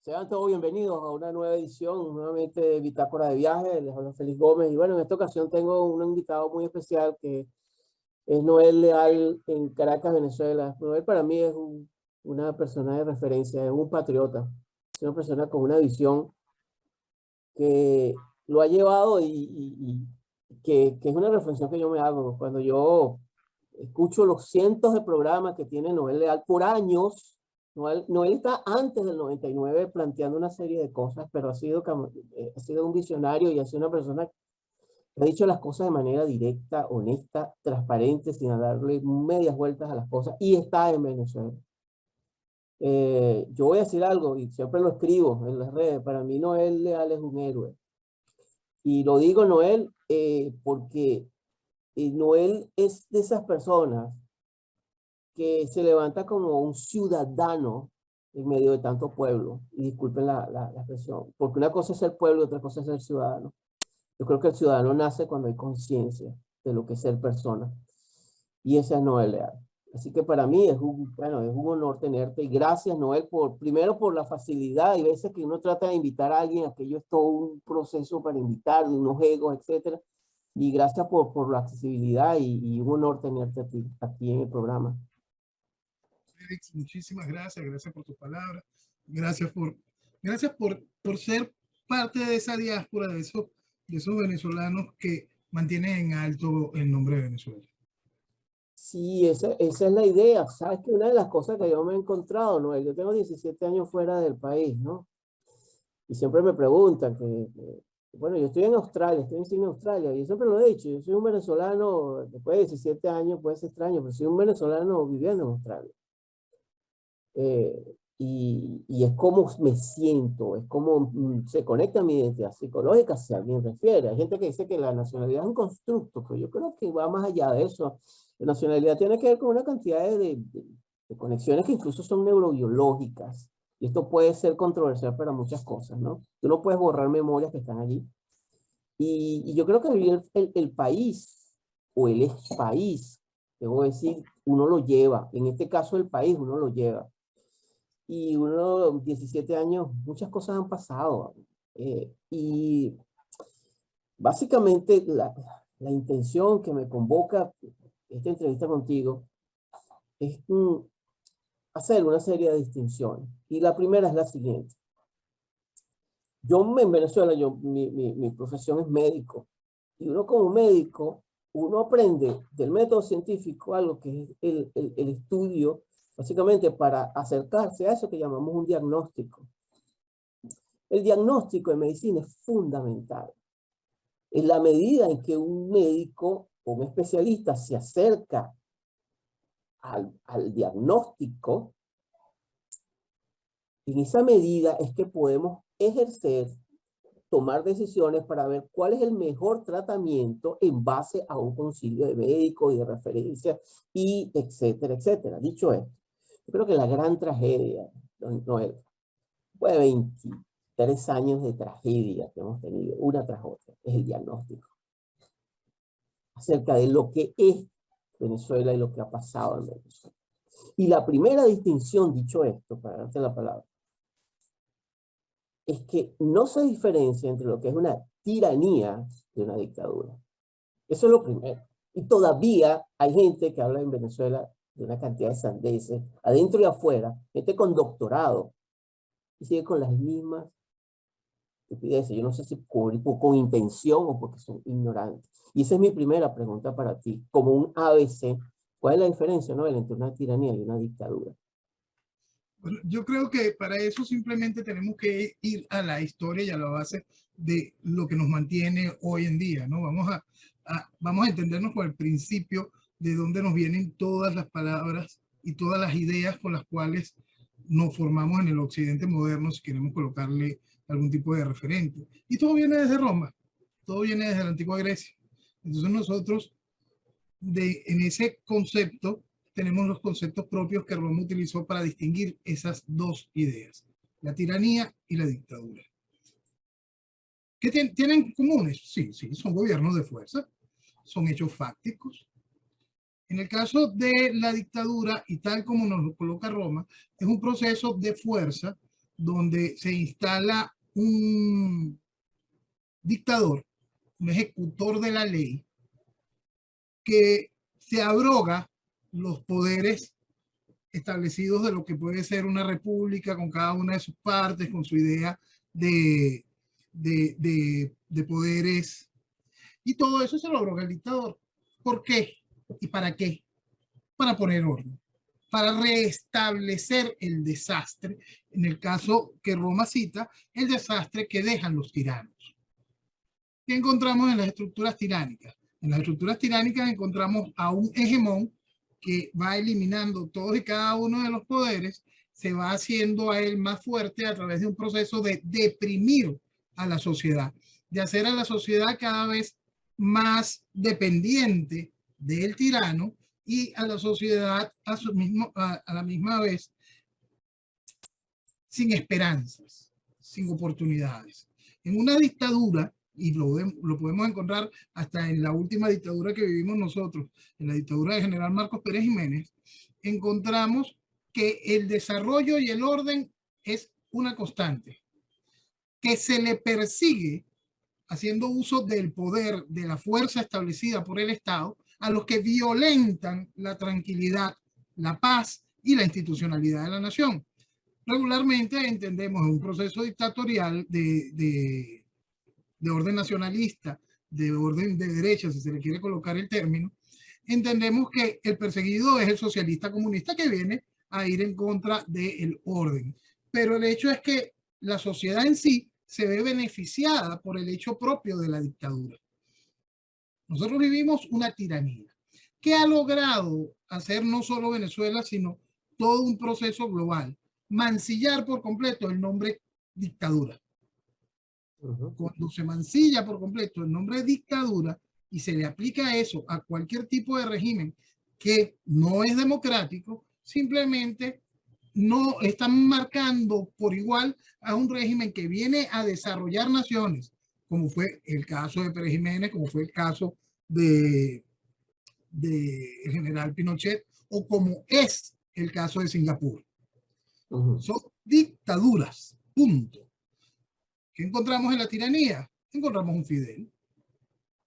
Sean todos bienvenidos a una nueva edición, nuevamente de Bitácora de Viaje. Les habla Félix Gómez. Y bueno, en esta ocasión tengo un invitado muy especial que es Noel Leal en Caracas, Venezuela. Noel para mí es una persona de referencia, es un patriota, es una persona con una visión que lo ha llevado y que es una reflexión que yo me hago cuando yo escucho los cientos de programas que tiene Noel Leal por años. Noel está antes del 99 planteando una serie de cosas, pero ha sido un visionario y ha sido una persona que ha dicho las cosas de manera directa, honesta, transparente, sin darle medias vueltas a las cosas, y está en Venezuela. Yo voy a decir algo y siempre lo escribo en las redes. Para mí Noel Leal es un héroe. Y lo digo Noel porque Noel es de esas personas que se levanta como un ciudadano en medio de tanto pueblo. Y disculpen la expresión, porque una cosa es ser pueblo y otra cosa es ser ciudadano. Yo creo que el ciudadano nace cuando hay conciencia de lo que es ser persona. Y esa es Noel Leal. Así que para mí bueno, es un honor tenerte. Y gracias, Noel, primero por la facilidad. Hay veces que uno trata de invitar a alguien, aquello es todo un proceso para invitar, de unos egos, etcétera. Y gracias por la accesibilidad y un honor tenerte aquí en el programa. Félix, muchísimas gracias, gracias por tus palabras, gracias por ser parte de esa diáspora, de esos venezolanos que mantienen en alto el nombre de Venezuela. Sí, esa es la idea. Sabes que una de las cosas que yo me he encontrado, Noel, yo tengo 17 años fuera del país, ¿no? Y siempre me preguntan bueno, yo estoy en Australia, estoy en Sydney, Australia, y yo siempre lo he dicho, yo soy un venezolano, después de 17 años, puede ser extraño, pero soy un venezolano viviendo en Australia. Y es como me siento, es como se conecta mi identidad psicológica, si alguien refiere. Hay gente que dice que la nacionalidad es un constructo, pero yo creo que va más allá de eso. La nacionalidad tiene que ver con una cantidad de conexiones que incluso son neurobiológicas. Y esto puede ser controversial para muchas cosas, ¿no? Tú no puedes borrar memorias que están allí. Y yo creo que el país o el ex país, debo decir, uno lo lleva. En este caso, el país, uno lo lleva. Y 17 años, muchas cosas han pasado. Y básicamente la intención que me convoca esta entrevista contigo es hacer una serie de distinciones. Y la primera es la siguiente. Yo en Venezuela, mi profesión es médico. Y uno como médico, uno aprende del método científico algo que es el estudio, básicamente para acercarse a eso que llamamos un diagnóstico. El diagnóstico en medicina es fundamental. En la medida en que un médico o un especialista se acerca al diagnóstico, en esa medida es que podemos ejercer, tomar decisiones para ver cuál es el mejor tratamiento en base a un concilio de médicos y de referencia, y etcétera, etcétera. Dicho esto, yo creo que la gran tragedia, Noel, fue 23 años de tragedia que hemos tenido, una tras otra, es el diagnóstico acerca de lo que es Venezuela y lo que ha pasado en Venezuela. Y la primera distinción, dicho esto, para darte la palabra, es que no se diferencia entre lo que es una tiranía de una dictadura. Eso es lo primero. Y todavía hay gente que habla en Venezuela de una cantidad de sandeces, adentro y afuera, gente con doctorado, y sigue con las mismas estupideces. Yo no sé si con intención o porque son ignorantes. Y esa es mi primera pregunta para ti. Como un ABC, ¿cuál es la diferencia, no, entre una tiranía y una dictadura? Bueno, yo creo que para eso simplemente tenemos que ir a la historia y a la base de lo que nos mantiene hoy en día, ¿no? Vamos a entendernos con el principio de dónde nos vienen todas las palabras y todas las ideas con las cuales nos formamos en el occidente moderno, si queremos colocarle algún tipo de referente. Y todo viene desde Roma, todo viene desde la antigua Grecia. Entonces nosotros, en ese concepto, tenemos los conceptos propios que Roma utilizó para distinguir esas dos ideas, la tiranía y la dictadura. ¿Qué tienen comunes? Sí, son gobiernos de fuerza, son hechos fácticos. En el caso de la dictadura, y tal como nos lo coloca Roma, es un proceso de fuerza donde se instala un dictador, un ejecutor de la ley, que se abroga los poderes establecidos de lo que puede ser una república con cada una de sus partes, con su idea de, de poderes. Y todo eso se lo abroga el dictador. ¿Por qué? ¿Y para qué? Para poner orden, para restablecer el desastre, en el caso que Roma cita, el desastre que dejan los tiranos. ¿Qué encontramos en las estructuras tiránicas? En las estructuras tiránicas encontramos a un hegemón que va eliminando todos y cada uno de los poderes, se va haciendo a él más fuerte a través de un proceso de deprimir a la sociedad, de hacer a la sociedad cada vez más dependiente del tirano y a la sociedad a la misma vez sin esperanzas, sin oportunidades. En una dictadura, y lo podemos encontrar hasta en la última dictadura que vivimos nosotros, en la dictadura de General Marcos Pérez Jiménez, encontramos que el desarrollo y el orden es una constante, que se le persigue haciendo uso del poder, de la fuerza establecida por el Estado, a los que violentan la tranquilidad, la paz y la institucionalidad de la nación. Regularmente entendemos un proceso dictatorial de orden nacionalista, de orden de derecha, si se le quiere colocar el término, entendemos que el perseguido es el socialista comunista que viene a ir en contra del orden. Pero el hecho es que la sociedad en sí se ve beneficiada por el hecho propio de la dictadura. Nosotros vivimos una tiranía que ha logrado hacer no solo Venezuela, sino todo un proceso global, mancillar por completo el nombre dictadura. Cuando se mancilla por completo el nombre de dictadura y se le aplica eso a cualquier tipo de régimen que no es democrático, simplemente no están marcando por igual a un régimen que viene a desarrollar naciones, como fue el caso de Pérez Jiménez, como fue el caso de general Pinochet, o como es el caso de Singapur. Son dictaduras, punto. ¿Qué encontramos en la tiranía? Encontramos un Fidel.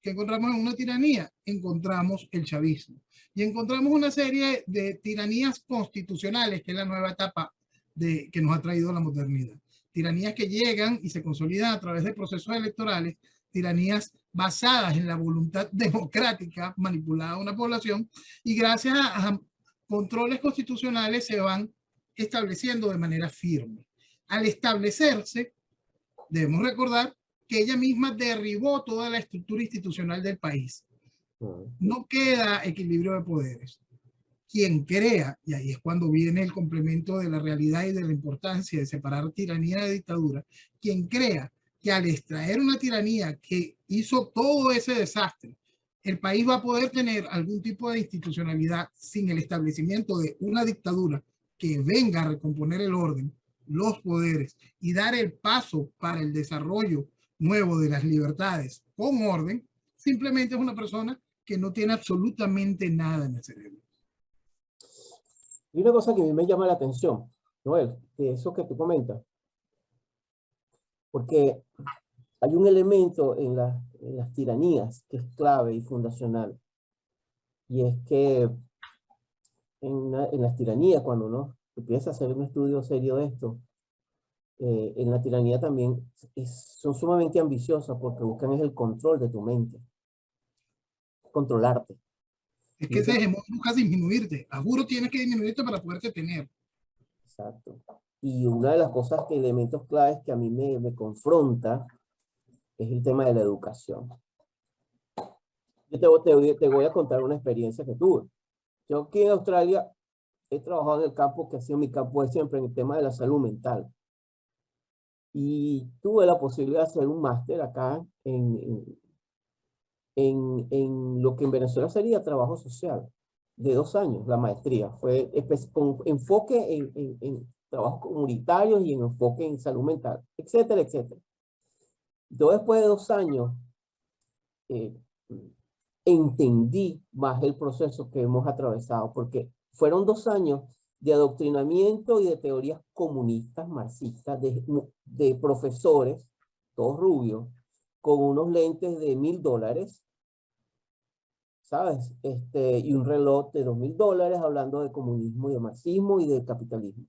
¿Qué encontramos en una tiranía? Encontramos el chavismo. Y encontramos una serie de tiranías constitucionales, que es la nueva etapa que nos ha traído la modernidad. Tiranías que llegan y se consolidan a través de procesos electorales, tiranías basadas en la voluntad democrática manipulada de una población, y gracias a controles constitucionales se van estableciendo de manera firme. Al establecerse, debemos recordar que ella misma derribó toda la estructura institucional del país. No queda equilibrio de poderes. Quien crea, y ahí es cuando viene el complemento de la realidad y de la importancia de separar tiranía de dictadura, quien crea que al extraer una tiranía que hizo todo ese desastre, el país va a poder tener algún tipo de institucionalidad sin el establecimiento de una dictadura que venga a recomponer el orden, los poderes y dar el paso para el desarrollo nuevo de las libertades con orden, simplemente es una persona que no tiene absolutamente nada en el cerebro. Y una cosa que a mí me llama la atención, Noel, de eso que tú comentas, porque hay un elemento en las tiranías que es clave y fundacional, y es que en las tiranías, cuando uno empieza a hacer un estudio serio de esto, en la tiranía también son sumamente ambiciosas porque buscan es el control de tu mente, controlarte. Es que ese hegemón busca disminuirte. A juro tienes que disminuirte para poderte tener. Exacto. Y una de las cosas, elementos claves que a mí me confronta es el tema de la educación. Yo te voy a contar una experiencia que tuve. Yo aquí en Australia he trabajado en el campo que ha sido mi campo de siempre, en el tema de la salud mental. Y tuve la posibilidad de hacer un máster acá en lo que en Venezuela sería trabajo social, de 2 años, la maestría. Fue con enfoque en trabajos comunitarios y en enfoque en salud mental, etcétera, etcétera. Yo después de 2 años entendí más el proceso que hemos atravesado, porque fueron 2 años de adoctrinamiento y de teorías comunistas, marxistas, de profesores, todos rubios, con unos lentes de $1000, ¿sabes? Y un reloj de $2000 hablando de comunismo y de marxismo y de capitalismo.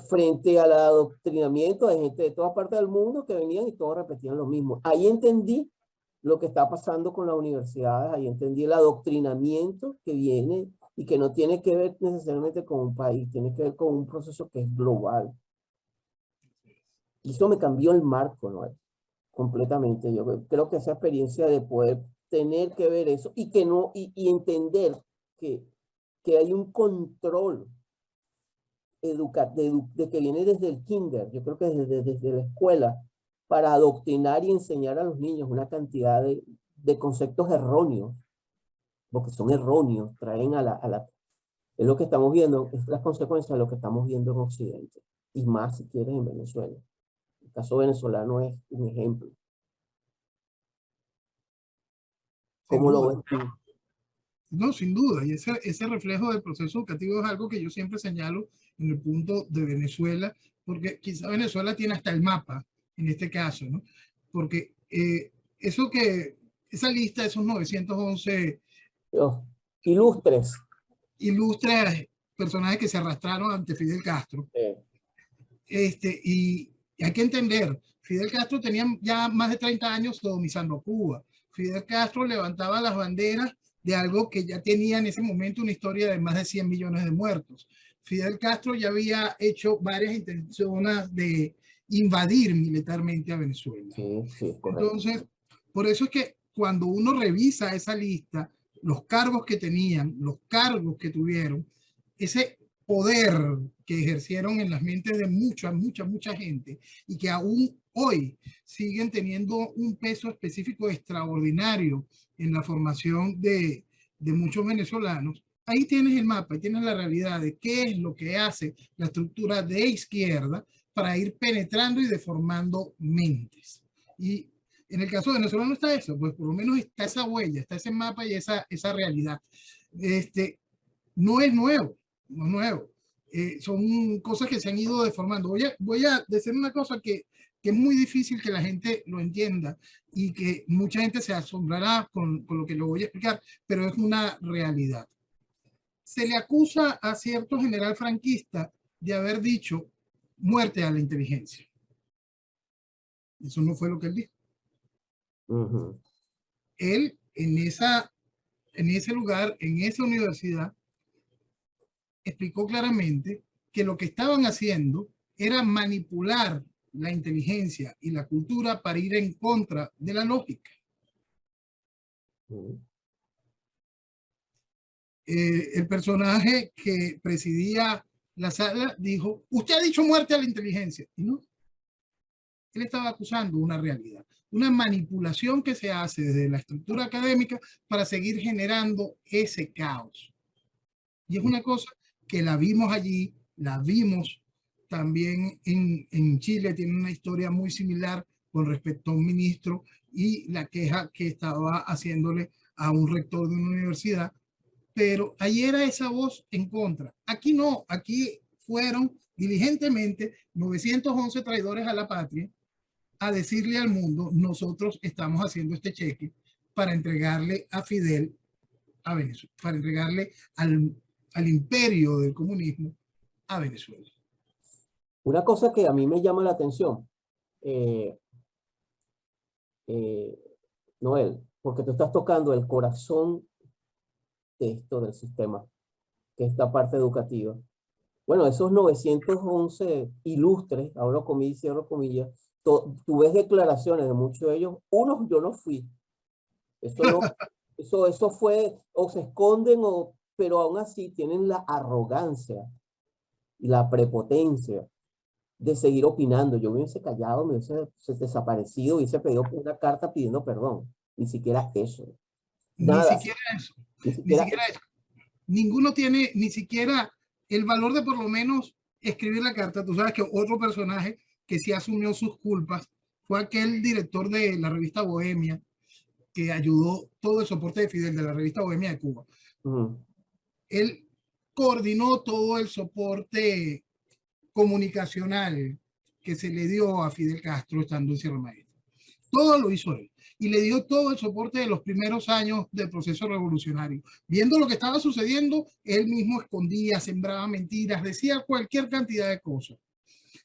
Frente al adoctrinamiento de gente de todas partes del mundo que venían y todos repetían lo mismo. Ahí entendí lo que está pasando con las universidades, ahí entendí el adoctrinamiento que viene y que no tiene que ver necesariamente con un país, tiene que ver con un proceso que es global. Y eso me cambió el marco, ¿no? Completamente. Yo creo que esa experiencia de poder tener que ver eso y que no, y entender que hay un control de que viene desde el kinder, yo creo que desde la escuela, para adoctrinar y enseñar a los niños una cantidad de conceptos erróneos, porque son erróneos, traen es lo que estamos viendo, es la consecuencia de lo que estamos viendo en Occidente, y más si quieres en Venezuela. El caso venezolano es un ejemplo. Sin ¿Cómo lo duda. ves tú? No, sin duda. Y ese reflejo del proceso educativo es algo que yo siempre señalo en el punto de Venezuela, porque quizá Venezuela tiene hasta el mapa en este caso, ¿no? Porque esa lista, esos 911 Ilustres. ilustres personajes que se arrastraron ante Fidel Castro, y hay que entender, Fidel Castro tenía ya más de 30 años sodomizando Cuba. Fidel Castro levantaba las banderas de algo que ya tenía en ese momento una historia de más de 100 millones de muertos. Fidel Castro ya había hecho varias intenciones de invadir militarmente a Venezuela. Sí, sí, correcto. Entonces, por eso es que cuando uno revisa esa lista, los cargos que tenían, los cargos que tuvieron, ese poder que ejercieron en las mentes de mucha gente y que aún hoy siguen teniendo un peso específico extraordinario en la formación de muchos venezolanos. Ahí tienes el mapa, ahí tienes la realidad de qué es lo que hace la estructura de izquierda para ir penetrando y deformando mentes. Y en el caso de Venezuela no está eso, pues por lo menos está esa huella, está ese mapa y esa realidad. No es nuevo, no es nuevo. Son cosas que se han ido deformando. Voy a decir una cosa que es muy difícil que la gente lo entienda y que mucha gente se asombrará con lo que lo voy a explicar, pero es una realidad. Se le acusa a cierto general franquista de haber dicho muerte a la inteligencia. Eso no fue lo que él dijo. Él en ese lugar, en esa universidad, explicó claramente que lo que estaban haciendo era manipular la inteligencia y la cultura para ir en contra de la lógica. El personaje que presidía la sala dijo, usted ha dicho muerte a la inteligencia. Y no, él estaba acusando una realidad, una manipulación que se hace desde la estructura académica para seguir generando ese caos. Y es una cosa que la vimos allí, la vimos también en Chile, tiene una historia muy similar con respecto a un ministro y la queja que estaba haciéndole a un rector de una universidad, pero ahí era esa voz en contra. Aquí no, aquí fueron diligentemente 911 traidores a la patria a decirle al mundo, nosotros estamos haciendo este cheque para entregarle a Fidel a Venezuela, para entregarle al imperio del comunismo a Venezuela. Una cosa que a mí me llama la atención, Noel, porque tú estás tocando el corazón de esto del sistema, que es la parte educativa. Bueno, esos 911 ilustres, abro comillas y cierro comillas, tú ves declaraciones de muchos de ellos, unos yo no fui, eso no, eso fue, o se esconden, pero aún así tienen la arrogancia y la prepotencia de seguir opinando. Yo me hubiese callado, me hubiese desaparecido, hubiese pedido una carta pidiendo perdón. Ni siquiera eso. Ni Nada. siquiera eso. Ni Ni siquiera siquiera eso. Ninguno tiene ni siquiera el valor de por lo menos escribir la carta. Tú sabes que otro personaje que sí asumió sus culpas fue aquel director de la revista Bohemia que ayudó todo el soporte de Fidel de la revista Bohemia de Cuba. él coordinó todo el soporte comunicacional que se le dio a Fidel Castro estando en Sierra Maestra. Todo lo hizo él. Y le dio todo el soporte de los primeros años del proceso revolucionario. Viendo lo que estaba sucediendo, él mismo escondía, sembraba mentiras, decía cualquier cantidad de cosas.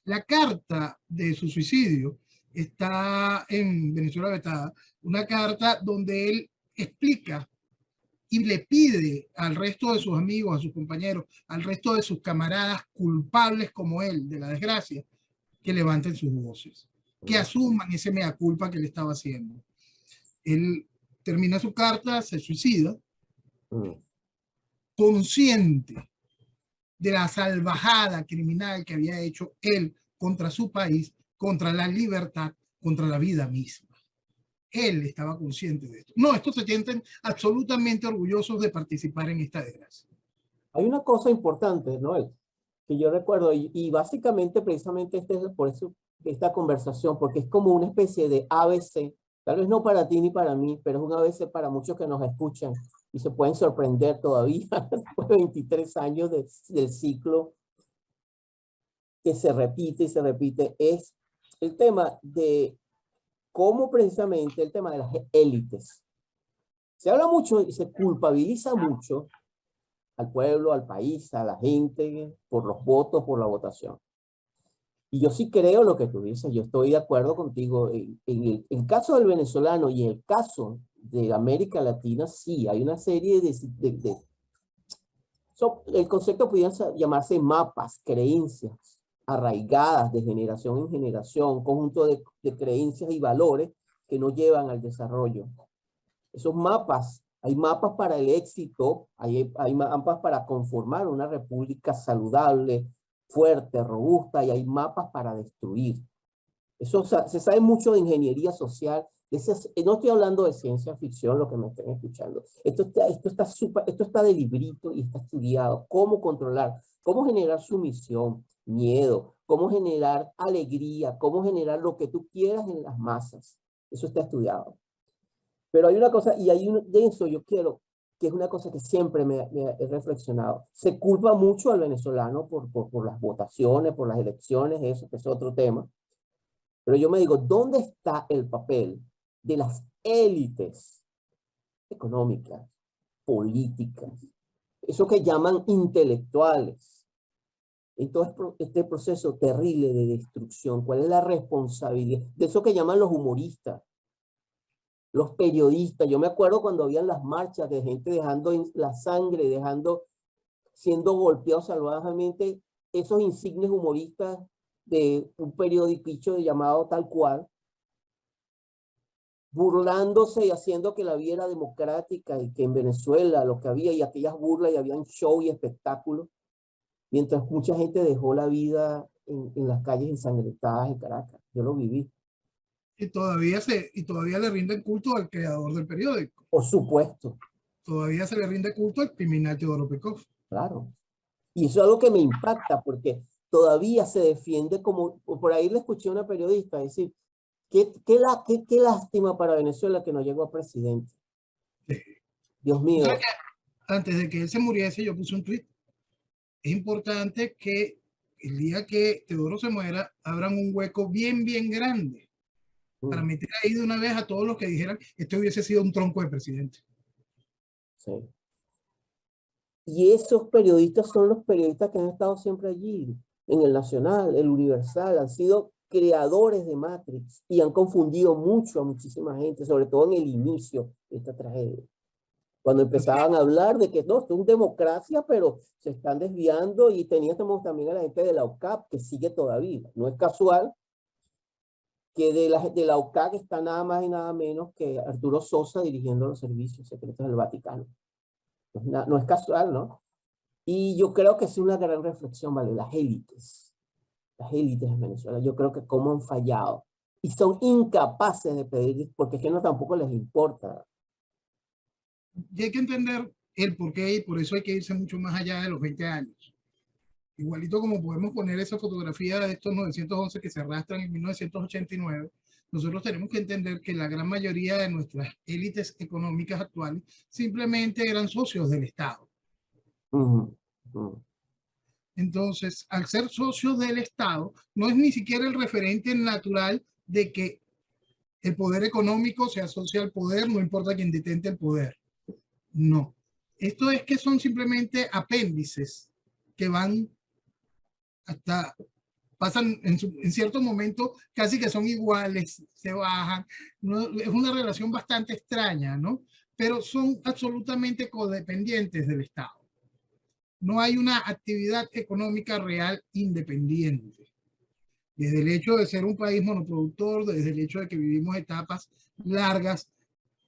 La carta de su suicidio está en Venezuela Vetada, una carta donde él explica y le pide al resto de sus amigos, a sus compañeros, al resto de sus camaradas culpables como él de la desgracia, que levanten sus voces, que asuman ese mea culpa que le estaba haciendo. Él termina su carta, se suicida, consciente de la salvajada criminal que había hecho él contra su país, contra la libertad, contra la vida misma. Él estaba consciente de esto. No, estos se sienten absolutamente orgullosos de participar en esta desgracia. Hay una cosa importante, Noel, que yo recuerdo, y básicamente precisamente este es por eso esta conversación, porque es como una especie de ABC, tal vez no para ti ni para mí, pero es un ABC para muchos que nos escuchan y se pueden sorprender todavía después de 23 años del ciclo que se repite y se repite, es el tema de cómo precisamente el tema de las élites. Se habla mucho y se culpabiliza mucho al pueblo, al país, a la gente, por los votos, por la votación. Y yo sí creo lo que tú dices, yo estoy de acuerdo contigo. En el caso del venezolano y en el caso de América Latina, sí, hay una serie el concepto podría llamarse mapas, creencias arraigadas de generación en generación, conjunto de creencias y valores que nos llevan al desarrollo. Esos mapas, hay mapas para el éxito, hay mapas para conformar una república saludable, fuerte, robusta, y hay mapas para destruir. Eso se sabe mucho de ingeniería social. No estoy hablando de ciencia ficción, lo que me estén escuchando. Esto está de librito y está estudiado. Cómo controlar, cómo generar sumisión, miedo, cómo generar alegría, cómo generar lo que tú quieras en las masas. Eso está estudiado. Pero hay una cosa, y de eso yo quiero, que es una cosa que siempre me he reflexionado. Se culpa mucho al venezolano por las votaciones, por las elecciones, eso que es otro tema. Pero yo me digo, ¿dónde está el papel de las élites económicas, políticas, eso que llaman intelectuales, en todo este proceso terrible de destrucción? ¿Cuál es la responsabilidad de eso que llaman los humoristas, los periodistas? Yo me acuerdo cuando habían las marchas de gente dejando la sangre, siendo golpeados salvajemente, esos insignes humoristas de un periodico llamado Tal Cual, burlándose y haciendo que la vida era democrática y que en Venezuela lo que había y aquellas burlas y habían show y espectáculos, mientras mucha gente dejó la vida en las calles ensangrentadas de Caracas. Yo lo viví. Y todavía le rinden culto al creador del periódico. Por supuesto. Todavía se le rinde culto al criminal Teodoro Pekov. Claro. Y eso es algo que me impacta porque todavía se defiende como, por ahí le escuché a una periodista decir, qué lástima para Venezuela que no llegó a presidente. Sí. Dios mío. O sea que antes de que él se muriese, yo puse un tweet. Es importante que el día que Teodoro se muera, abran un hueco bien, bien grande para meter ahí de una vez a todos los que dijeran que este hubiese sido un tronco de presidente. Sí. Y esos periodistas son los periodistas que han estado siempre allí, en el Nacional, el Universal, han sido creadores de Matrix y han confundido mucho a muchísima gente, sobre todo en el inicio de esta tragedia. Cuando empezaban a hablar de que no, esto es democracia, pero se están desviando, y teníamos también a la gente de la OCAP que sigue todavía. No es casual que de la OCAP está nada más y nada menos que Arturo Sosa dirigiendo los servicios secretos del Vaticano. No es casual, ¿no? Y yo creo que es una gran reflexión, ¿vale? Las élites en Venezuela, yo creo que cómo han fallado y son incapaces de pedir, porque es que no tampoco les importa. Y hay que entender el porqué, y por eso hay que irse mucho más allá de los 20 años. Igualito como podemos poner esa fotografía de estos 911 que se arrastran en 1989, nosotros tenemos que entender que la gran mayoría de nuestras élites económicas actuales simplemente eran socios del Estado. Ujú, ujú. Entonces, al ser socio del Estado, no es ni siquiera el referente natural de que el poder económico se asocia al poder, no importa quién detente el poder. No. Esto es que son simplemente apéndices que van hasta, pasan en cierto momento casi que son iguales, se bajan. No, es una relación bastante extraña, ¿no? Pero son absolutamente codependientes del Estado. No hay una actividad económica real independiente. Desde el hecho de ser un país monoproductor, desde el hecho de que vivimos etapas largas,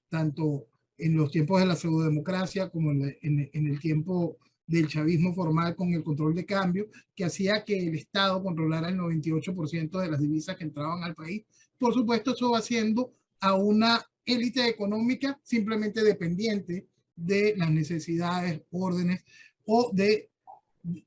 tanto en los tiempos de la pseudodemocracia como en el tiempo del chavismo formal con el control de cambio, que hacía que el Estado controlara el 98% de las divisas que entraban al país. Por supuesto, eso va haciendo a una élite económica simplemente dependiente de las necesidades, órdenes o de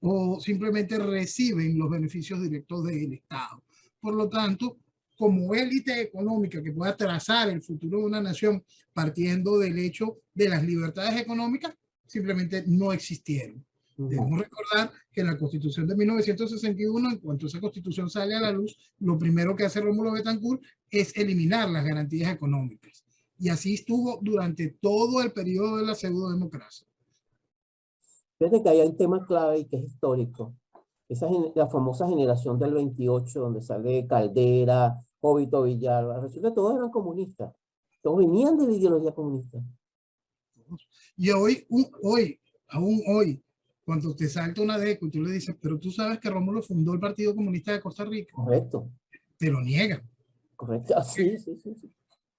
o simplemente reciben los beneficios directos del Estado. Por lo tanto, como élite económica que pueda trazar el futuro de una nación partiendo del hecho de las libertades económicas, simplemente no existieron. Debemos recordar que en la Constitución de 1961, en cuanto esa Constitución sale a la luz, lo primero que hace Rómulo Betancourt es eliminar las garantías económicas. Y así estuvo durante todo el periodo de la pseudodemocracia. Fíjate que hay un tema clave y que es histórico. La famosa generación del 28, donde sale Caldera, Jovito Villalba, resulta que todos eran comunistas. Todos venían de la ideología comunista. Y aún hoy, cuando te salta una DECO y tú le dices, pero tú sabes que Rómulo fundó el Partido Comunista de Costa Rica, Correcto, te lo niegan. correcto. Ah, sí, sí, sí, sí.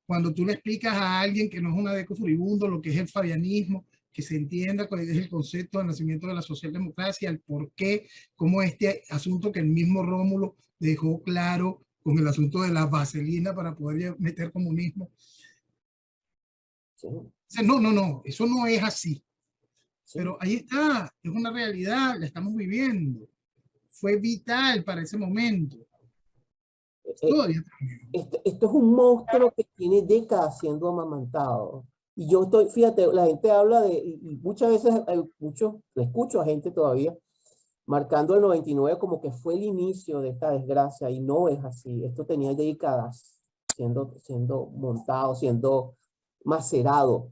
Cuando tú le explicas a alguien que no es una DECO furibundo lo que es el fabianismo, que se entienda cuál es el concepto de nacimiento de la socialdemocracia, el por qué, cómo este asunto que el mismo Rómulo dejó claro con el asunto de la vaselina para poder meter comunismo. Sí, Dice, no, eso no es así. sí. Pero ahí está, es una realidad, la estamos viviendo. Fue vital para ese momento. Eh, eh, Todavía. esto es un monstruo que tiene décadas siendo amamantado. Y yo estoy, fíjate, la gente habla de, y muchas veces le escucho a gente todavía marcando el 99 como que fue el inicio de esta desgracia, y no es así. Esto tenía décadas siendo montado, siendo macerado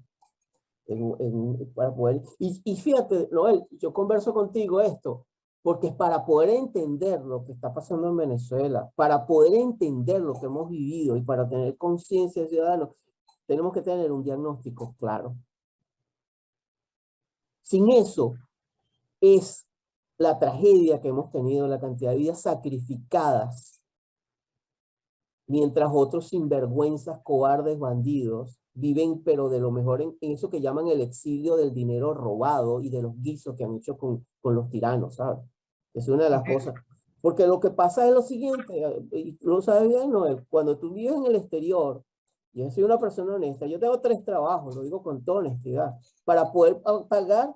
para poder... Y fíjate, Noel, yo converso contigo esto, porque es para poder entender lo que está pasando en Venezuela, para poder entender lo que hemos vivido y para tener conciencia de ciudadanos, tenemos que tener un diagnóstico claro. Sin eso, es la tragedia que hemos tenido, la cantidad de vidas sacrificadas, mientras otros sinvergüenzas, cobardes, bandidos, viven, pero de lo mejor en eso que llaman el exilio del dinero robado y de los guisos que han hecho con los tiranos, ¿sabes? Es una de las cosas. Porque lo que pasa es lo siguiente, y tú lo sabes bien, Noel, cuando tú vives en el exterior, yo soy una persona honesta, yo tengo 3 trabajos, lo digo con toda honestidad, para poder pagar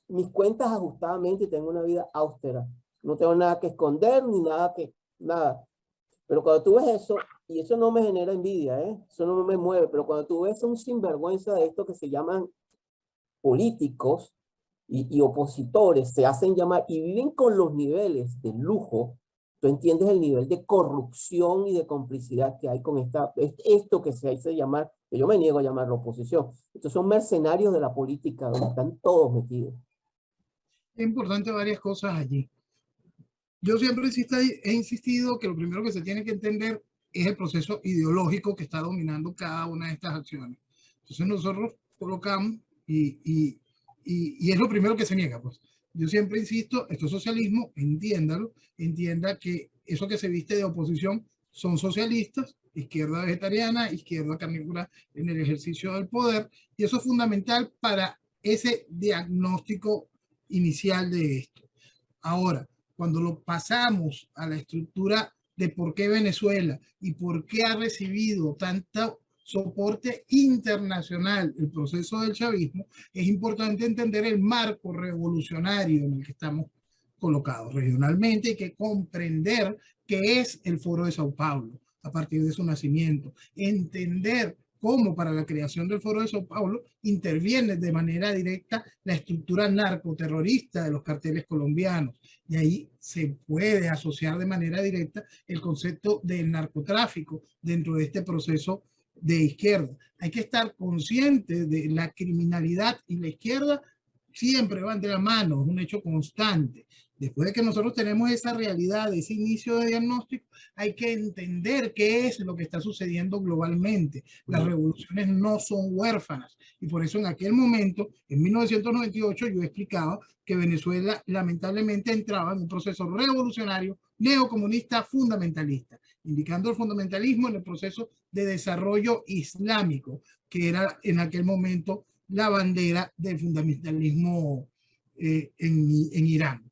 mis cuentas ajustadamente y tengo una vida austera. No tengo nada que esconder ni nada. Pero cuando tú ves eso, y eso no me genera envidia, ¿eh? Eso no me mueve, pero cuando tú ves un sinvergüenza de esto que se llaman políticos y opositores, se hacen llamar y viven con los niveles de lujo, tú entiendes el nivel de corrupción y de complicidad que hay con esto que se hace llamar, que yo me niego a llamarlo oposición. Estos son mercenarios de la política, donde están todos metidos. Es importante varias cosas allí. Yo siempre he insistido que lo primero que se tiene que entender es el proceso ideológico que está dominando cada una de estas acciones. Entonces nosotros colocamos y es lo primero que se niega. Pues. Yo siempre insisto, esto es socialismo, entiéndalo, entienda que eso que se viste de oposición son socialistas, izquierda vegetariana, izquierda carnívora en el ejercicio del poder, y eso es fundamental para ese diagnóstico inicial de esto. Ahora, cuando lo pasamos a la estructura de por qué Venezuela y por qué ha recibido tanto soporte internacional el proceso del chavismo, es importante entender el marco revolucionario en el que estamos colocados regionalmente y que comprender qué es el Foro de Sao Paulo a partir de su nacimiento, entender cómo para la creación del Foro de Sao Paulo interviene de manera directa la estructura narcoterrorista de los carteles colombianos. Y ahí se puede asociar de manera directa el concepto del narcotráfico dentro de este proceso de izquierda. Hay que estar consciente de la criminalidad y la izquierda siempre van de la mano, es un hecho constante. Después de que nosotros tenemos esa realidad, ese inicio de diagnóstico, hay que entender qué es lo que está sucediendo globalmente. Las revoluciones no son huérfanas. Y por eso en aquel momento, en 1998, yo explicaba que Venezuela lamentablemente entraba en un proceso revolucionario, neocomunista, fundamentalista, indicando el fundamentalismo en el proceso de desarrollo islámico, que era en aquel momento la bandera del fundamentalismo en Irán.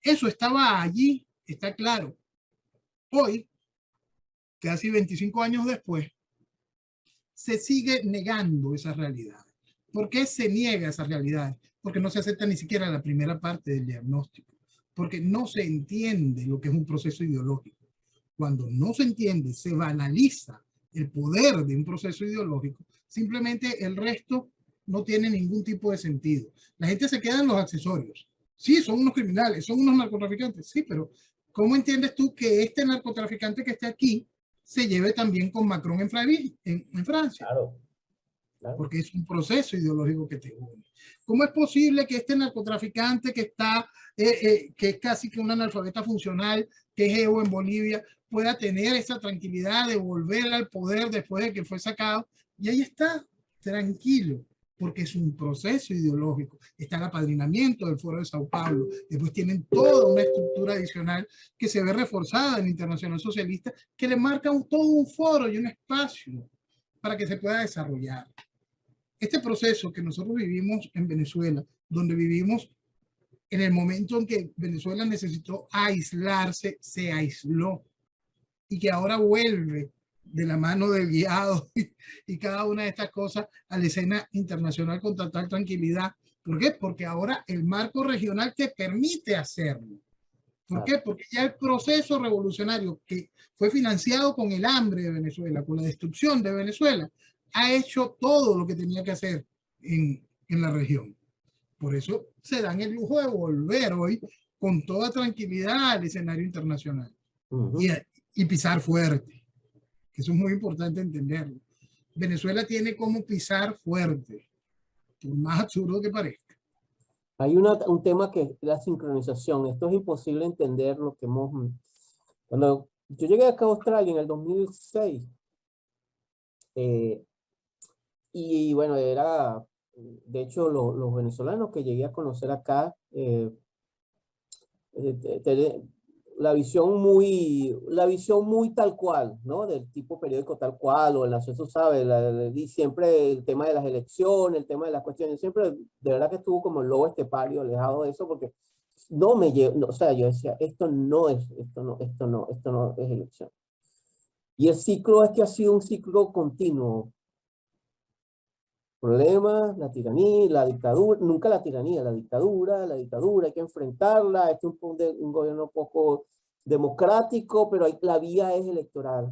Eso estaba allí, está claro. Hoy, casi 25 años después, se sigue negando esa realidad. ¿Por qué se niega esa realidad? Porque no se acepta ni siquiera la primera parte del diagnóstico, porque no se entiende lo que es un proceso ideológico. Cuando no se entiende, se banaliza el poder de un proceso ideológico, simplemente el resto no tiene ningún tipo de sentido. La gente se queda en los accesorios. Sí, son unos criminales, son unos narcotraficantes, sí, pero ¿cómo entiendes tú que este narcotraficante que esté aquí se lleve también con Macron en Francia? Claro, claro. Porque es un proceso ideológico que te une. ¿Cómo es posible que este narcotraficante que está, que es casi que un analfabeta funcional, que es Evo en Bolivia, pueda tener esa tranquilidad de volver al poder después de que fue sacado? Y ahí está, tranquilo, porque es un proceso ideológico. Está el apadrinamiento del Foro de Sao Paulo. Después tienen toda una estructura adicional que se ve reforzada en la Internacional Socialista, que le marca todo un foro y un espacio para que se pueda desarrollar. Este proceso que nosotros vivimos en Venezuela, donde vivimos en el momento en que Venezuela necesitó aislarse, se aisló, y que ahora vuelve de la mano del guiado y cada una de estas cosas a la escena internacional con total tranquilidad. ¿Por qué? Porque ahora el marco regional te permite hacerlo. ¿Por qué? Porque ya el proceso revolucionario que fue financiado con el hambre de Venezuela, con la destrucción de Venezuela, ha hecho todo lo que tenía que hacer en la región. Por eso se dan el lujo de volver hoy con toda tranquilidad al escenario internacional y pisar fuerte, que eso es muy importante entenderlo. Venezuela tiene como pisar fuerte, por más absurdo que parezca. Hay un tema que es la sincronización. Esto es imposible entender lo que hemos... Cuando yo llegué acá a Australia en el 2006, y bueno, era, de hecho, los venezolanos que llegué a conocer acá, la visión muy tal cual, ¿no? Del tipo periódico tal cual, o el acceso, sabe, y siempre el tema de las elecciones, el tema de las cuestiones, siempre, de verdad que estuvo como el lobo estepario, alejado de eso, porque no me llevo, no, o sea, yo decía, esto no es elección. Y el ciclo es que ha sido un ciclo continuo. Problemas, la tiranía, la dictadura, nunca la tiranía, la dictadura, hay que enfrentarla, este es un gobierno poco democrático, pero la vía es electoral.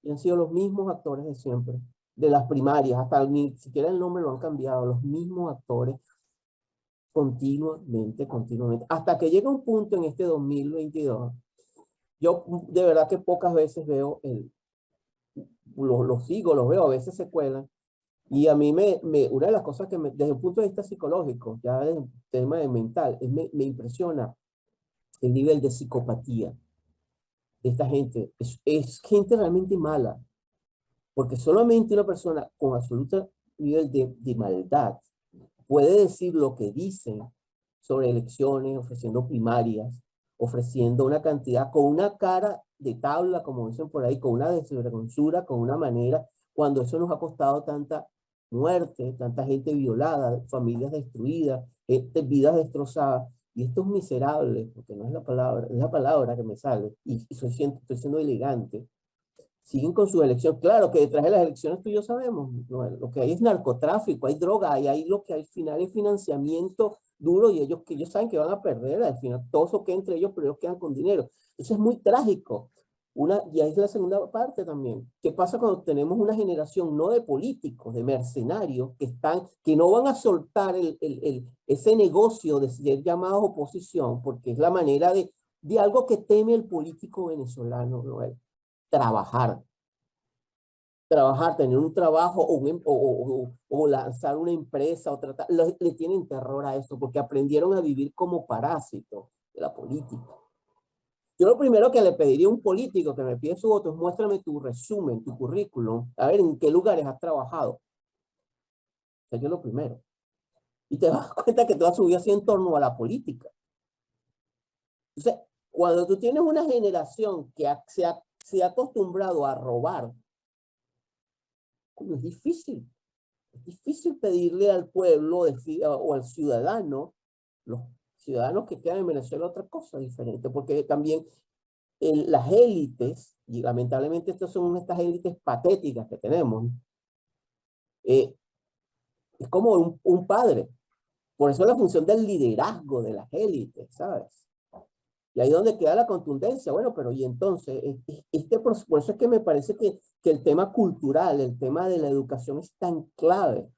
Y han sido los mismos actores de siempre, de las primarias, hasta ni siquiera el nombre lo han cambiado, los mismos actores continuamente, hasta que llega un punto en este 2022, yo de verdad que pocas veces veo, los sigo, los veo, a veces se cuelan. Y a mí una de las cosas que desde el punto de vista psicológico, ya desde el tema de mental, me impresiona el nivel de psicopatía de esta gente. Es gente realmente mala, porque solamente una persona con absoluto nivel de maldad puede decir lo que dicen sobre elecciones, ofreciendo primarias, ofreciendo una cantidad, con una cara de tabla, como dicen por ahí, con una desvergonzura, con una manera, cuando eso nos ha costado tanta muerte, tanta gente violada, familias destruidas, vidas destrozadas, y estos miserables, porque no es la palabra que me sale, y estoy siendo elegante, siguen con su elección. Claro que detrás de las elecciones tú y yo sabemos, ¿no? Lo que hay es narcotráfico, hay droga, y ahí lo que hay al final es financiamiento duro, y que ellos saben que van a perder, al final todo eso queda entre ellos, pero ellos quedan con dinero. Eso es muy trágico. Y ahí es la segunda parte también. ¿Qué pasa cuando tenemos una generación no de políticos, de mercenarios, que no van a soltar ese negocio de ser llamados oposición, porque es la manera de algo que teme el político venezolano, ¿no? Trabajar. Trabajar, tener un trabajo o lanzar una empresa o tratar, le tienen terror a eso porque aprendieron a vivir como parásitos de la política. Yo lo primero que le pediría a un político que me pide su voto es muéstrame tu resumen, tu currículum, a ver en qué lugares has trabajado. Eso es lo primero. Y te das cuenta que toda su vida ha sido en torno a la política. Entonces, cuando tú tienes una generación que se ha acostumbrado a robar, es difícil. Es difícil pedirle al pueblo o al ciudadano, los ciudadanos que quedan en Venezuela, otra cosa diferente, porque también las élites, y lamentablemente estas son estas élites patéticas que tenemos, es como un padre. Por eso es la función del liderazgo de las élites, ¿sabes? Y ahí es donde queda la contundencia. Bueno, pero y entonces, por eso es que me parece que el tema cultural, el tema de la educación es tan clave.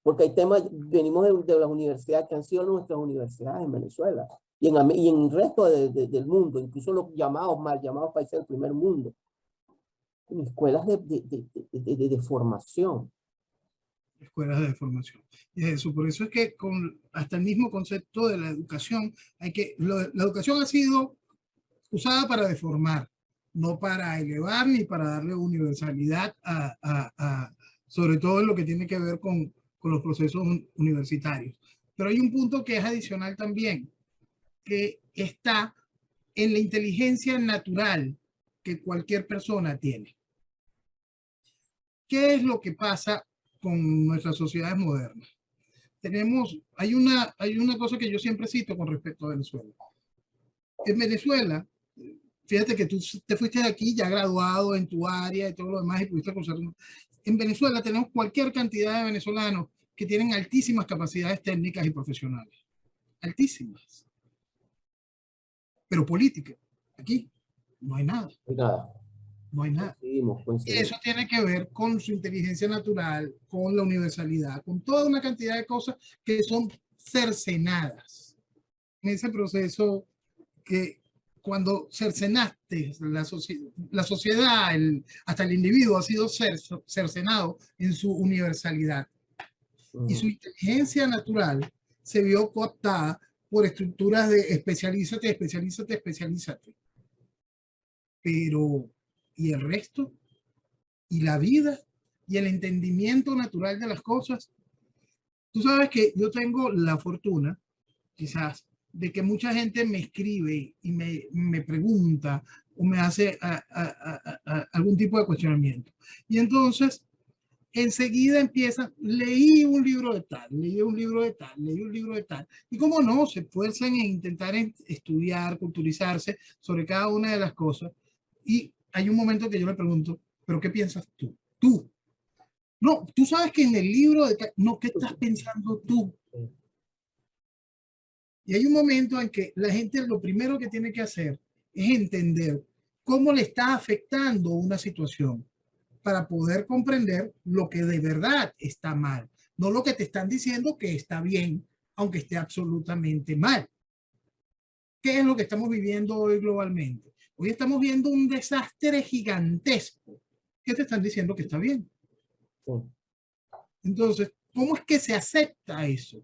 Porque hay temas, venimos de las universidades que han sido nuestras universidades en Venezuela y en el resto del mundo, incluso los mal llamados países del primer mundo. En escuelas de formación. Escuelas de formación. Y eso, por eso es que hasta el mismo concepto de la educación, la educación ha sido usada para deformar, no para elevar ni para darle universalidad sobre todo en lo que tiene que ver con los procesos universitarios. Pero hay un punto que es adicional también, que está en la inteligencia natural que cualquier persona tiene. ¿Qué es lo que pasa con nuestras sociedades modernas? Hay una cosa que yo siempre cito con respecto a Venezuela. En Venezuela, fíjate que tú te fuiste de aquí ya graduado en tu área y todo lo demás y pudiste cursar. En Venezuela tenemos cualquier cantidad de venezolanos que tienen altísimas capacidades técnicas y profesionales. Altísimas. Pero política, aquí no hay nada. Nada. No hay nada. Coincidimos. Y eso tiene que ver con su inteligencia natural, con la universalidad, con toda una cantidad de cosas que son cercenadas. En ese proceso que cuando cercenaste la sociedad, hasta el individuo ha sido cercenado en su universalidad. Y su inteligencia natural se vio cooptada por estructuras de especialízate, especialízate, especialízate. Pero, ¿y el resto? ¿Y la vida? ¿Y el entendimiento natural de las cosas? Tú sabes que yo tengo la fortuna, quizás, de que mucha gente me escribe y me pregunta o me hace algún tipo de cuestionamiento. Y entonces, enseguida empiezan, leí un libro de tal, leí un libro de tal, leí un libro de tal. Y cómo no, se esfuerzan en intentar estudiar, culturizarse sobre cada una de las cosas. Y hay un momento que yo le pregunto, ¿pero qué piensas tú? Tú. No, tú sabes que en el libro de tal, no, ¿qué estás pensando tú? Y hay un momento en que la gente lo primero que tiene que hacer es entender cómo le está afectando una situación para poder comprender lo que de verdad está mal, no lo que te están diciendo que está bien, aunque esté absolutamente mal. ¿Qué es lo que estamos viviendo hoy globalmente? Hoy estamos viendo un desastre gigantesco. ¿Qué te están diciendo que está bien? Entonces, ¿cómo es que se acepta eso?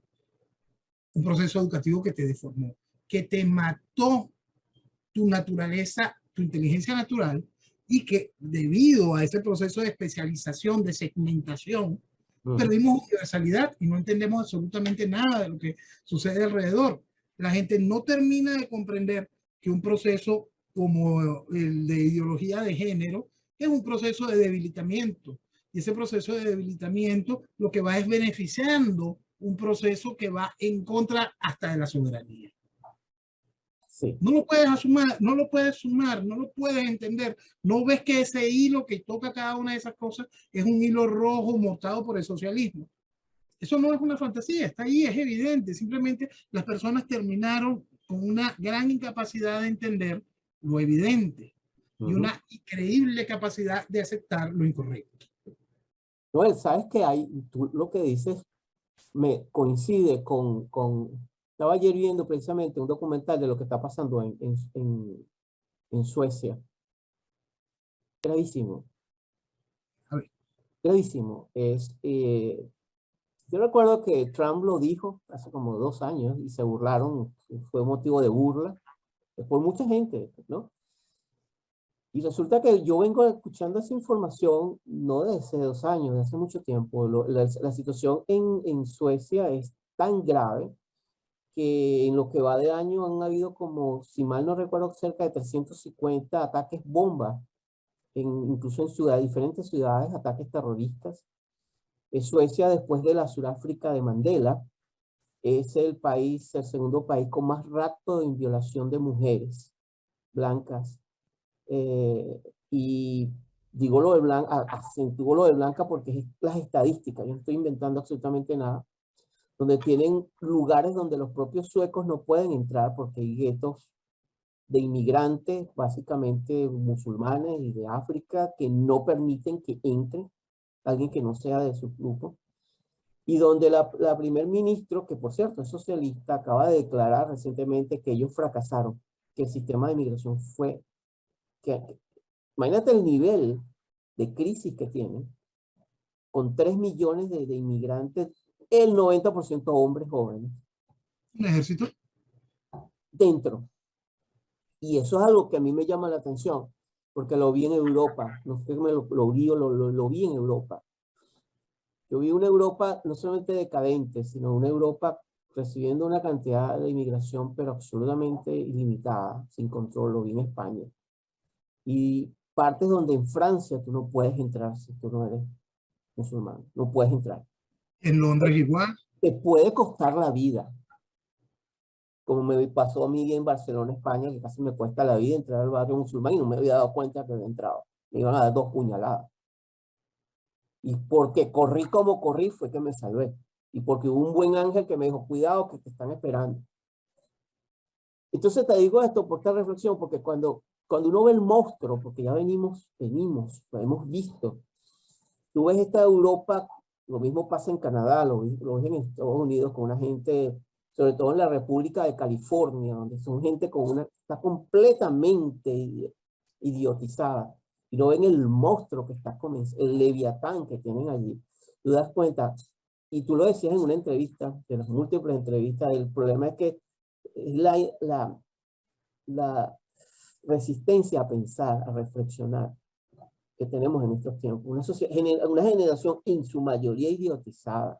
Un proceso educativo que te deformó, que te mató tu naturaleza, tu inteligencia natural, y que debido a ese proceso de especialización, de segmentación, perdimos universalidad y no entendemos absolutamente nada de lo que sucede alrededor. La gente no termina de comprender que un proceso como el de ideología de género es un proceso de debilitamiento. Y ese proceso de debilitamiento lo que va es beneficiando un proceso que va en contra hasta de la soberanía. Sí. No lo puedes asumir, no lo puedes sumar, no lo puedes entender. No ves que ese hilo que toca cada una de esas cosas es un hilo rojo montado por el socialismo. Eso no es una fantasía, está ahí, es evidente. Simplemente las personas terminaron con una gran incapacidad de entender lo evidente. y una increíble capacidad de aceptar lo incorrecto. Noel, sabes que hay, tú lo que dices me coincide estaba ayer viendo precisamente un documental de lo que está pasando en Suecia. Gravísimo, A ver, gravísimo. Yo recuerdo que Trump lo dijo hace como 2 años y se burlaron, fue motivo de burla por mucha gente, ¿no? Y resulta que yo vengo escuchando esa información no de hace 2 años, de hace mucho tiempo. La situación en Suecia es tan grave que en lo que va de año han habido como, si mal no recuerdo, cerca de 350 ataques bomba, incluso en diferentes ciudades, ataques terroristas. Suecia, después de la Sudáfrica de Mandela, es el segundo país con más rapto en violación de mujeres blancas. Y digo lo de blanca, acentúo lo de blanca porque es las estadísticas, yo no estoy inventando absolutamente nada, donde tienen lugares donde los propios suecos no pueden entrar porque hay guetos de inmigrantes, básicamente musulmanes y de África, que no permiten que entre alguien que no sea de su grupo. Y donde la primer ministro, que por cierto es socialista, acaba de declarar recientemente que ellos fracasaron, que el sistema de migración fue, imagínate el nivel de crisis que tienen, con 3 millones de inmigrantes, el 90% hombres jóvenes, un ejército. dentro. Y eso es algo que a mí me llama la atención, porque lo vi en Europa, no sé que lo vi en Europa. Yo vi una Europa no solamente decadente, sino una Europa recibiendo una cantidad de inmigración, pero absolutamente ilimitada, sin control. Lo vi en España. Y partes donde en Francia tú no puedes entrar si tú no eres musulmán, no puedes entrar. En Londres igual. Te puede costar la vida, como me pasó a mí en Barcelona, España, que casi me cuesta la vida entrar al barrio musulmán y no me había dado cuenta que había entrado. Me iban a dar 2 puñaladas. Y porque corrí como corrí fue que me salvé. Y porque hubo un buen ángel que me dijo, cuidado que te están esperando. Entonces te digo esto por esta reflexión, porque cuando uno ve el monstruo, porque ya lo hemos visto, tú ves esta Europa, lo mismo pasa en Canadá, lo ves en Estados Unidos con una gente, sobre todo en la República de California, donde son gente está completamente idiotizada. Y no ven el monstruo que está comenzando, el leviatán que tienen allí. Tú das cuenta, y tú lo decías en una entrevista, de las múltiples entrevistas, el problema es que es la resistencia a pensar, a reflexionar que tenemos en estos tiempos. Una generación en su mayoría idiotizada,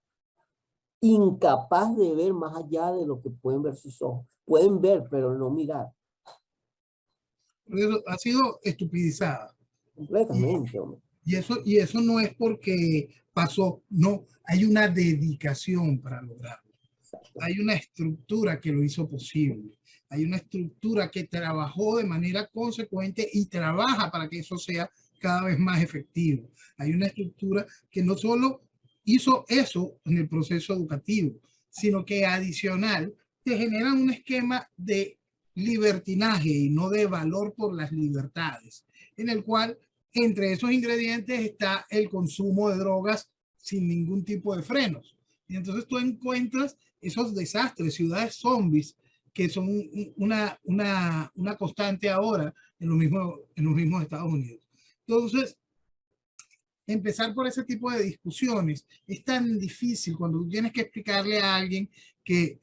incapaz de ver más allá de lo que pueden ver sus ojos. Pueden ver, pero no mirar. Eso ha sido estupidizada. Completamente, hombre. Y eso no es porque pasó, no, hay una dedicación para lograrlo. Hay una estructura que lo hizo posible. Hay una estructura que trabajó de manera consecuente y trabaja para que eso sea cada vez más efectivo. Hay una estructura que no solo hizo eso en el proceso educativo, sino que adicional te generan un esquema de libertinaje y no de valor por las libertades, en el cual entre esos ingredientes está el consumo de drogas sin ningún tipo de frenos. Y entonces tú encuentras esos desastres, ciudades zombies, que son una constante ahora en los mismos Estados Unidos. Entonces, empezar por ese tipo de discusiones es tan difícil cuando tú tienes que explicarle a alguien que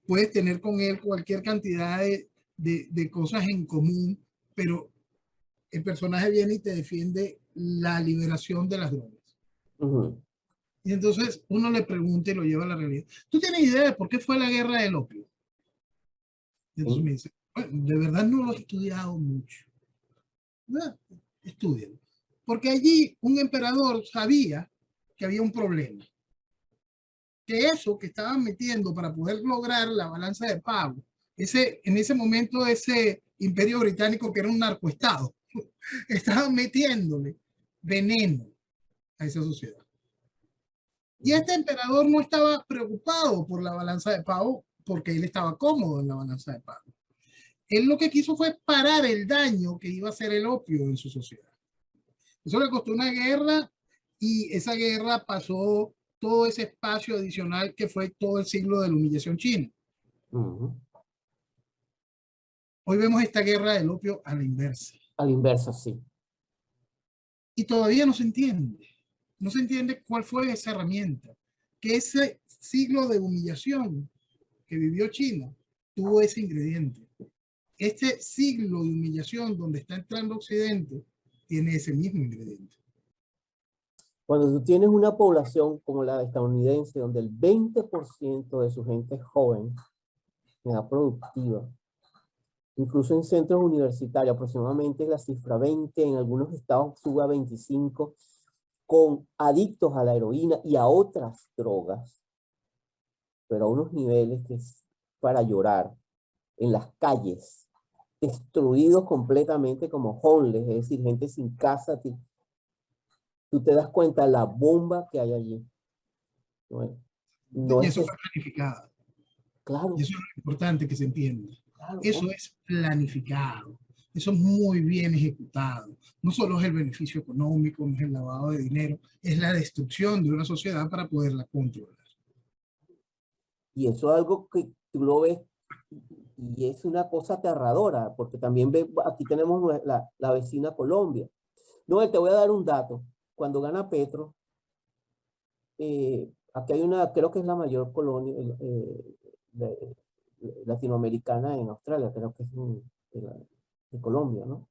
puedes tener con él cualquier cantidad de cosas en común, pero el personaje viene y te defiende la liberación de las drogas. Y entonces uno le pregunta y lo lleva a la realidad. ¿Tú tienes idea de por qué fue la guerra del opio? Y entonces me dice, bueno, de verdad no lo he estudiado mucho. Estudialo. Porque allí un emperador sabía que había un problema. Que eso que estaban metiendo para poder lograr la balanza de pago, en ese momento ese imperio británico que era un narcoestado, estaba metiéndole veneno a esa sociedad. Y este emperador no estaba preocupado por la balanza de pago porque él estaba cómodo en la balanza de pago. Él lo que quiso fue parar el daño que iba a hacer el opio en su sociedad. Eso le costó una guerra y esa guerra pasó todo ese espacio adicional que fue todo el siglo de la humillación china. Hoy vemos esta guerra del opio a la inversa. A la inversa, sí. Y todavía no se entiende. No se entiende cuál fue esa herramienta. Que ese siglo de humillación que vivió China tuvo ese ingrediente. Este siglo de humillación donde está entrando Occidente tiene ese mismo ingrediente. Cuando tú tienes una población como la estadounidense, donde el 20% de su gente es joven, edad productiva, incluso en centros universitarios, aproximadamente la cifra 20, en algunos estados sube a 25, con adictos a la heroína y a otras drogas, pero a unos niveles que es para llorar, en las calles, destruidos completamente como homeless, es decir, gente sin casa. Tú te das cuenta de la bomba que hay allí. Y eso fue planificado. Claro. Y eso es lo importante que se entienda. Claro, eso es planificado. Eso es muy bien ejecutado. No solo es el beneficio económico, no es el lavado de dinero, es la destrucción de una sociedad para poderla controlar. Y eso es algo que tú lo ves y es una cosa aterradora, porque también aquí tenemos la vecina Colombia. No, te voy a dar un dato. Cuando gana Petro, aquí hay una, creo que es la mayor colonia latinoamericana en Australia, creo que es de Colombia, ¿no?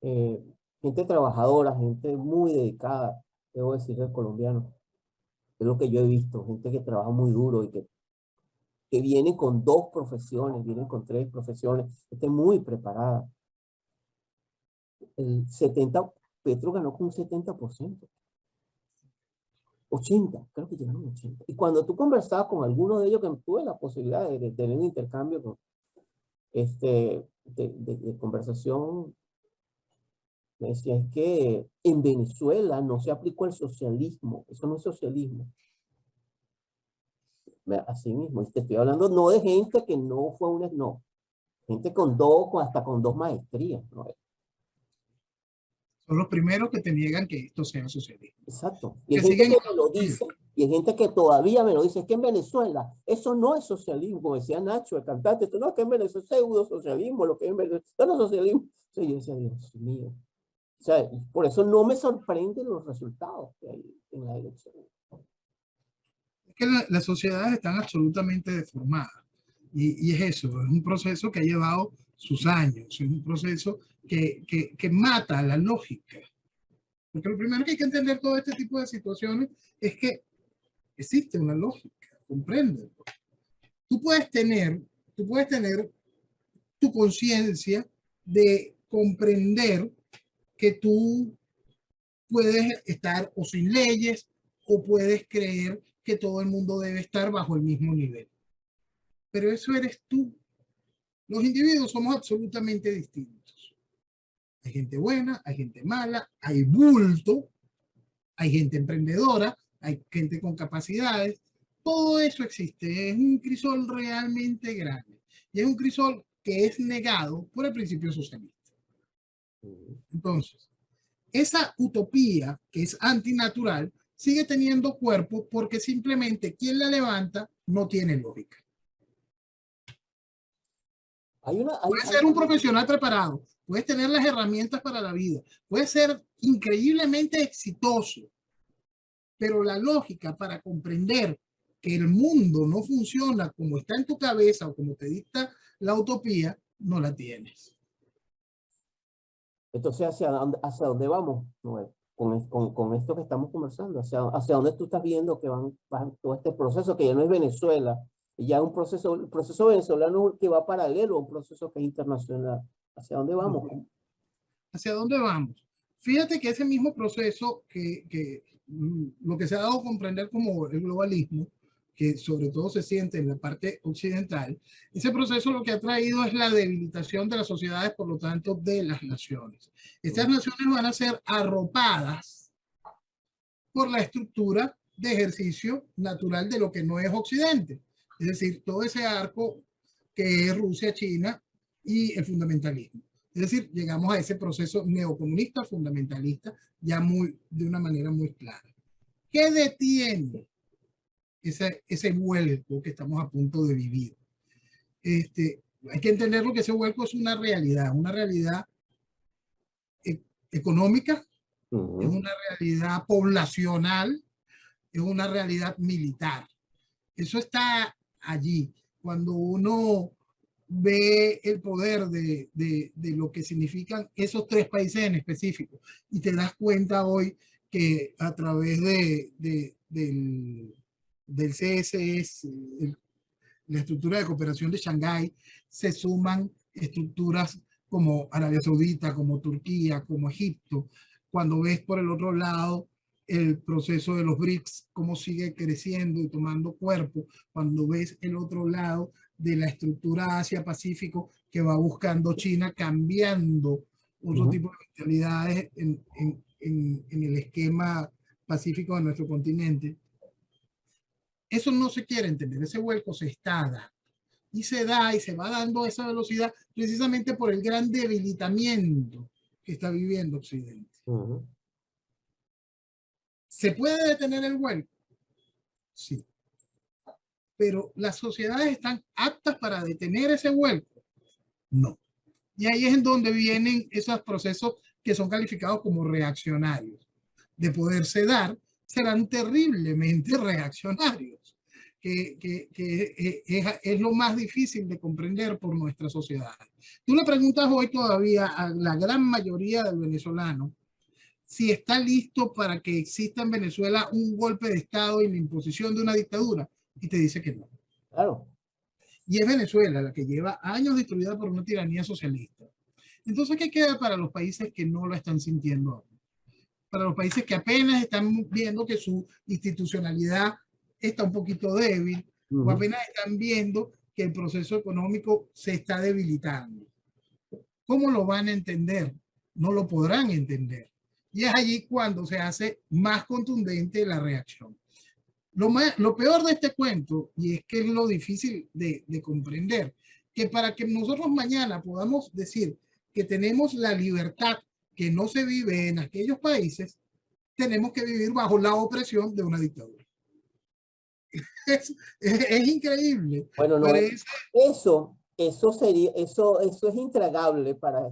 Gente trabajadora, gente muy dedicada, debo decir, el colombiano. Es lo que yo he visto, gente que trabaja muy duro y que viene con 2 profesiones, viene con 3 profesiones, gente muy preparada. El 70, Petro ganó con un 70%. 80, creo que llegaron 80. Y cuando tú conversabas con alguno de ellos, que tuve la posibilidad de tener un intercambio con, de conversación, me decían que en Venezuela no se aplicó el socialismo, eso no es socialismo. Así mismo, y te estoy hablando no de gente que no fue una, no, gente con 2, hasta con 2 maestrías, ¿no? Son los primeros que te niegan que esto sea socialismo. Exacto. Y hay gente siguen... que me lo dice, y hay gente que todavía me lo dice, es que en Venezuela eso no es socialismo, como decía Nacho, el cantante, esto no es que en Venezuela es pseudo socialismo, lo que es en Venezuela no es socialismo. Entonces yo decía, Dios mío. O sea, por eso no me sorprenden los resultados que hay en la elección. Es que las sociedades están absolutamente deformadas. Y es eso, es un proceso que ha llevado sus años, es un proceso que mata la lógica. Porque lo primero que hay que entender todo este tipo de situaciones es que existe una lógica, comprende. Tú puedes tener tu conciencia de comprender que tú puedes estar o sin leyes o puedes creer que todo el mundo debe estar bajo el mismo nivel. Pero eso eres tú. Los individuos somos absolutamente distintos. Hay gente buena, hay gente mala, hay bulto, hay gente emprendedora, hay gente con capacidades. Todo eso existe. Es un crisol realmente grande. Y es un crisol que es negado por el principio socialista. Entonces, esa utopía que es antinatural sigue teniendo cuerpo porque simplemente quien la levanta no tiene lógica. Puedes ser un profesional preparado, puedes tener las herramientas para la vida, puedes ser increíblemente exitoso, pero la lógica para comprender que el mundo no funciona como está en tu cabeza o como te dicta la utopía, no la tienes. Entonces, ¿hacia dónde vamos, Noel? Con esto que estamos conversando, ¿hacia dónde tú estás viendo que van todo este proceso, que ya no es Venezuela, ya es un proceso, el proceso venezolano que va paralelo a un proceso que es internacional? ¿Hacia dónde vamos? ¿Hacia dónde vamos? Fíjate que ese mismo proceso lo que se ha dado a comprender como el globalismo, que sobre todo se siente en la parte occidental, ese proceso lo que ha traído es la debilitación de las sociedades, por lo tanto, de las naciones. Estas naciones van a ser arropadas por la estructura de ejercicio natural de lo que no es Occidente. Es decir, todo ese arco que es Rusia, China y el fundamentalismo. Es decir, llegamos a ese proceso neocomunista, fundamentalista, ya de una manera muy clara. ¿Qué detiene ese vuelco que estamos a punto de vivir? Hay que entenderlo que ese vuelco es una realidad económica, es una realidad poblacional, es una realidad militar. Eso está allí. Cuando uno ve el poder de lo que significan esos tres países en específico y te das cuenta hoy que a través del CSS, la estructura de cooperación de Shanghái, se suman estructuras como Arabia Saudita, como Turquía, como Egipto. Cuando ves por el otro lado el proceso de los BRICS, cómo sigue creciendo y tomando cuerpo, cuando ves el otro lado de la estructura Asia-Pacífico que va buscando China, cambiando otro tipo de mentalidades en el esquema pacífico de nuestro continente. Eso no se quiere entender, ese vuelco se está dando. Y se da y se va dando a esa velocidad precisamente por el gran debilitamiento que está viviendo Occidente. ¿Se puede detener el vuelco? Sí. Pero ¿las sociedades están aptas para detener ese vuelco? No. Y ahí es en donde vienen esos procesos que son calificados como reaccionarios. De poderse dar, serán terriblemente reaccionarios, que es lo más difícil de comprender por nuestra sociedad. Tú le preguntas hoy todavía a la gran mayoría del venezolano si está listo para que exista en Venezuela un golpe de Estado y la imposición de una dictadura, y te dice que no. Claro. Y es Venezuela la que lleva años destruida por una tiranía socialista. Entonces, ¿qué queda para los países que no lo están sintiendo aún? Para los países que apenas están viendo que su institucionalidad está un poquito débil, o apenas están viendo que el proceso económico se está debilitando. ¿Cómo lo van a entender? No lo podrán entender. Y es allí cuando se hace más contundente la reacción. Lo peor de este cuento, y es que es lo difícil de comprender, que para que nosotros mañana podamos decir que tenemos la libertad que no se vive en aquellos países, tenemos que vivir bajo la opresión de una dictadura. Es increíble. Bueno, no, eso sería, eso es intragable para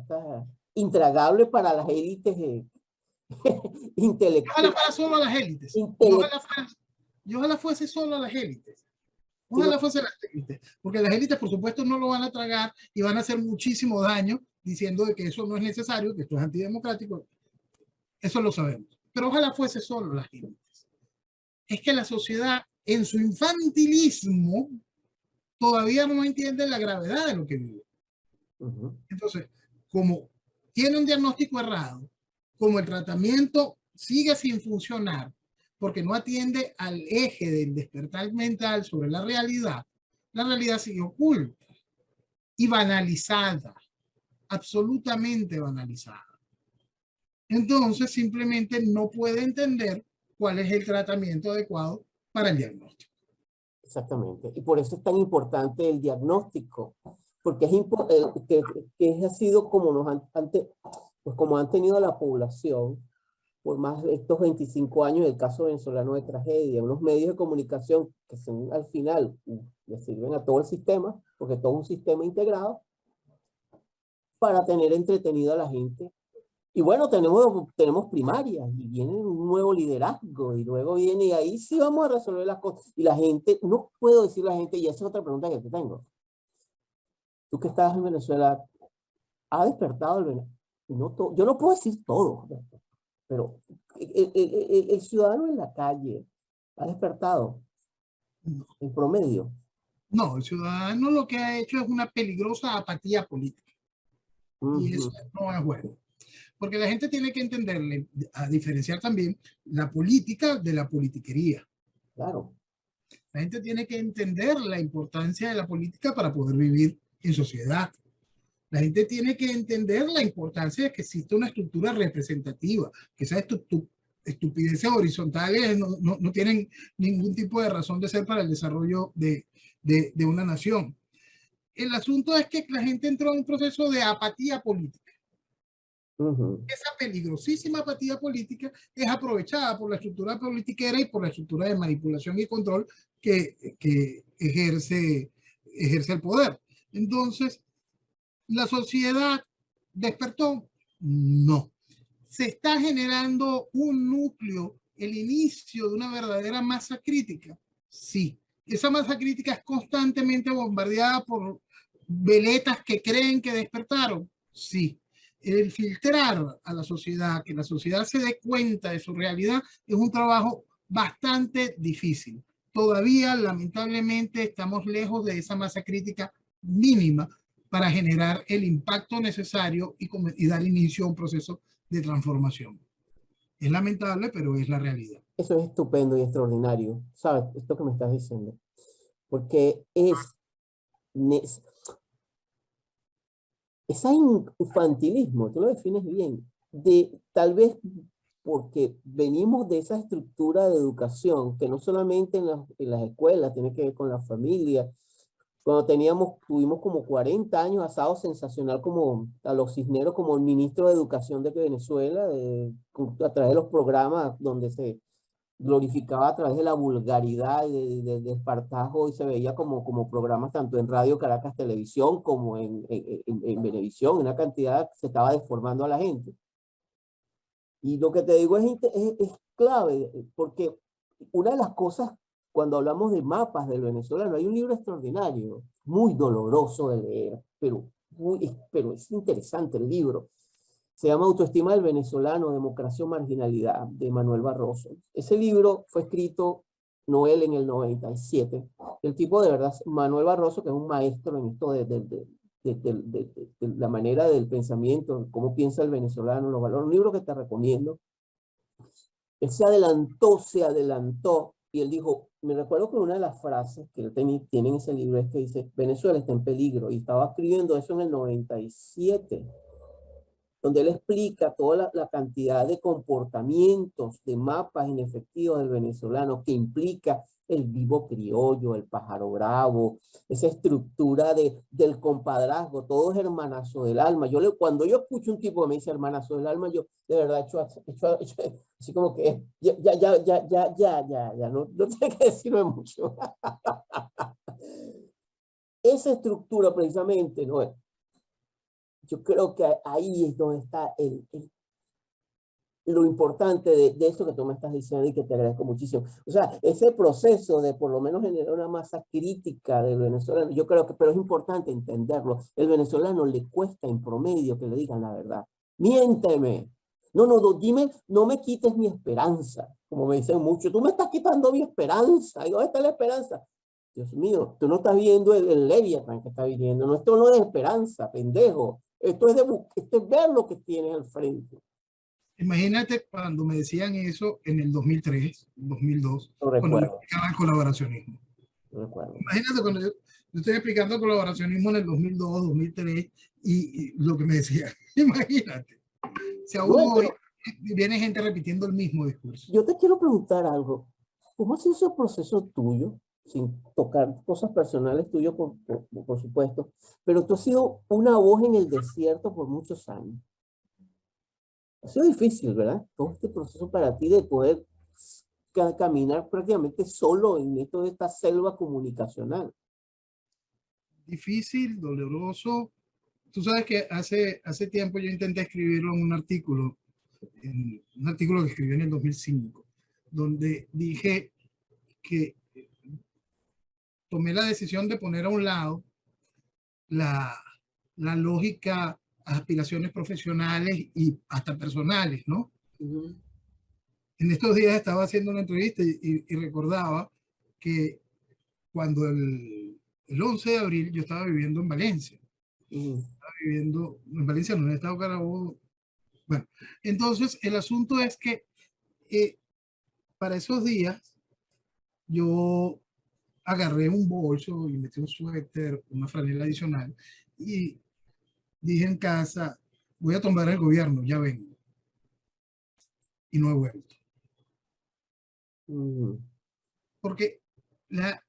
intragable para las élites intelectuales. Ojalá fuera solo a las élites. Ojalá fuese solo a las élites. Ojalá fuese las élites. Porque las élites, por supuesto, no lo van a tragar y van a hacer muchísimo daño diciendo de que eso no es necesario, que esto es antidemocrático. Eso lo sabemos. Pero ojalá fuese solo las élites. Es que la sociedad, en su infantilismo, todavía no entiende la gravedad de lo que vive. Entonces, como tiene un diagnóstico errado, como el tratamiento sigue sin funcionar, porque no atiende al eje del despertar mental sobre la realidad sigue oculta y banalizada, absolutamente banalizada. Entonces, simplemente no puede entender cuál es el tratamiento adecuado para el diagnóstico. Exactamente. Y por eso es tan importante el diagnóstico, porque ha sido como como han tenido la población por más de estos 25 años, el caso venezolano de tragedia, unos medios de comunicación que son al final le sirven a todo el sistema, porque todo un sistema integrado, para tener entretenido a la gente. Y bueno, tenemos primarias y viene un nuevo liderazgo y luego viene y ahí sí vamos a resolver las cosas. Y la gente, no puedo decir la gente, y esa es otra pregunta que te tengo. Tú que estás en Venezuela, ¿ha despertado el Venezuela? Yo no puedo decir todo, pero el ciudadano en la calle ha despertado en promedio. No, el ciudadano lo que ha hecho es una peligrosa apatía política. Y eso no es bueno. Porque la gente tiene que entenderle, a diferenciar también la política de la politiquería. Claro. La gente tiene que entender la importancia de la política para poder vivir en sociedad. La gente tiene que entender la importancia de que exista una estructura representativa, que esas estupideces horizontales no tienen ningún tipo de razón de ser para el desarrollo de una nación. el asunto es que la gente entró en un proceso de apatía política. Ujú. Esa peligrosísima apatía política es aprovechada por la estructura politiquera y por la estructura de manipulación y control que ejerce el poder. Entonces, ¿la sociedad despertó? No. Se está generando un núcleo, el inicio de una verdadera masa crítica. Sí. Esa masa crítica es constantemente bombardeada por veletas que creen que despertaron. Sí. El filtrar a la sociedad, que la sociedad se dé cuenta de su realidad, es un trabajo bastante difícil. Todavía, lamentablemente, estamos lejos de esa masa crítica mínima para generar el impacto necesario y dar inicio a un proceso de transformación. Es lamentable, pero es la realidad. Eso es estupendo y extraordinario, ¿sabes? Esto que me estás diciendo. Porque es ese infantilismo, tú lo defines bien, de tal vez porque venimos de esa estructura de educación que no solamente en las escuelas, tiene que ver con la familia. Cuando tuvimos como 40 años asado sensacional como a los Cisneros como el ministro de Educación de Venezuela, a través de los programas donde se glorificaba a través de la vulgaridad y de espartajo y se veía como programas tanto en Radio Caracas Televisión como en Venevisión, una cantidad se estaba deformando a la gente. Y lo que te digo es clave, porque una de las cosas, cuando hablamos de mapas del venezolano, hay un libro extraordinario, muy doloroso de leer, pero es interesante el libro. Se llama Autoestima del Venezolano, Democracia o Marginalidad, de Manuel Barroso. Ese libro fue escrito Noel en el 97. El tipo de verdad, Manuel Barroso, que es un maestro en esto de la manera del pensamiento, cómo piensa el venezolano, los valores. Un libro que te recomiendo. Él se adelantó y él dijo, me recuerdo que una de las frases que él tiene en ese libro es que dice, Venezuela está en peligro, y estaba escribiendo eso en el 97, donde él explica toda la cantidad de comportamientos, de mapas inefectivos del venezolano que implica el vivo criollo, el pájaro bravo, esa estructura del compadrazgo, todo es hermanazo del alma. Cuando yo escucho un tipo que me dice hermanazo del alma, yo de verdad echo así como que ya, no tengo que decirme mucho. Esa estructura precisamente, ¿no? Yo creo que ahí es donde está lo importante de eso que tú me estás diciendo y que te agradezco muchísimo. O sea, ese proceso de por lo menos generar una masa crítica del venezolano, yo creo que, pero es importante entenderlo. El venezolano le cuesta en promedio que le digan la verdad. Miénteme. No, dime, no me quites mi esperanza, como me dicen mucho. Tú me estás quitando mi esperanza. ¿Y dónde está la esperanza? Dios mío, tú no estás viendo el Leviatán que está viviendo. No, esto no es esperanza, pendejo. Esto es ver lo que tienes al frente. Imagínate cuando me decían eso en el 2003, 2002, Lo cuando me recuerdo, explicaban el colaboracionismo. lo recuerdo. Imagínate cuando yo estoy explicando colaboracionismo en el 2002, 2003, y lo que me decían. Imagínate. Si aún No, hoy pero viene gente repitiendo el mismo discurso. yo te quiero preguntar algo. ¿Cómo ha sido ese proceso tuyo, sin tocar cosas personales tuyas, por supuesto, pero tú has sido una voz en el desierto por muchos años? Ha sido difícil, ¿verdad? Todo este proceso para ti de poder caminar prácticamente solo en toda esta selva comunicacional. Difícil, doloroso. Tú sabes que hace tiempo yo intenté escribirlo en un artículo que escribí en el 2005, donde dije que tomé la decisión de poner a un lado la, la lógica, aspiraciones profesionales y hasta personales, ¿no? Ujú, En estos días estaba haciendo una entrevista y recordaba que cuando el 11 de abril yo estaba viviendo en Valencia, ujú, viviendo en Valencia, no en el estado Carabobo. Bueno, entonces el asunto es que para esos días yo agarré un bolso y metí un suéter, una franela adicional y dije en casa, voy a tomar el gobierno, ya vengo. Y no he vuelto. ujú. Porque la,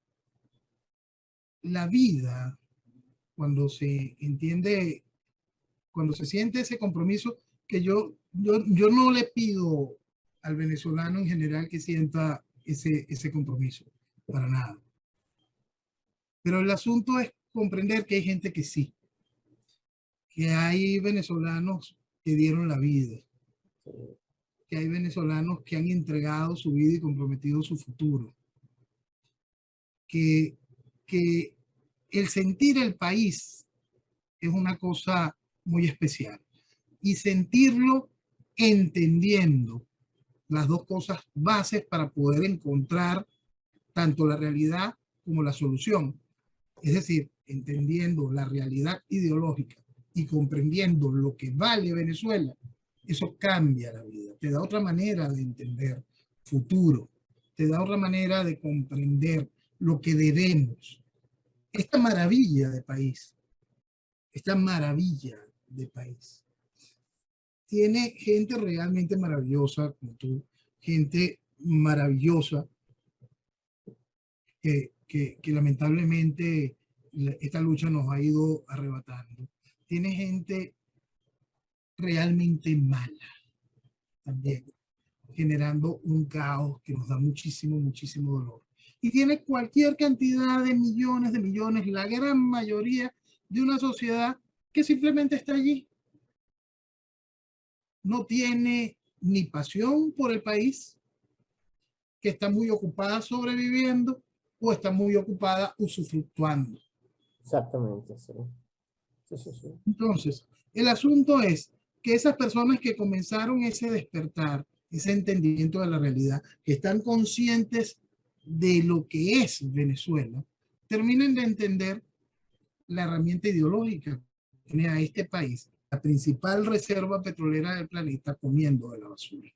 la vida cuando se entiende, cuando se siente ese compromiso, que yo no le pido al venezolano en general que sienta ese compromiso, para nada. Pero el asunto es comprender que hay gente que sí, que hay venezolanos que dieron la vida, que hay venezolanos que han entregado su vida y comprometido su futuro, que, que el sentir el país es una cosa muy especial. Y sentirlo entendiendo las dos cosas bases para poder encontrar tanto la realidad como la solución. Es decir, entendiendo la realidad ideológica y comprendiendo lo que vale Venezuela, eso cambia la vida, te da otra manera de entender futuro, te da otra manera de comprender lo que debemos. Esta maravilla de país, esta maravilla de país, tiene gente realmente maravillosa como tú, gente maravillosa que lamentablemente esta lucha nos ha ido arrebatando. Tiene gente realmente mala también, generando un caos que nos da muchísimo, muchísimo dolor. Y tiene cualquier cantidad de millones, la gran mayoría de una sociedad que simplemente está allí. No tiene ni pasión por el país, que está muy ocupada sobreviviendo o está muy ocupada usufructuando. Exactamente, sí. Sí, sí, sí. Entonces, el asunto es que esas personas que comenzaron ese despertar, ese entendimiento de la realidad, que están conscientes de lo que es Venezuela, terminen de entender la herramienta ideológica que tiene a este país, la principal reserva petrolera del planeta, comiendo de la basura.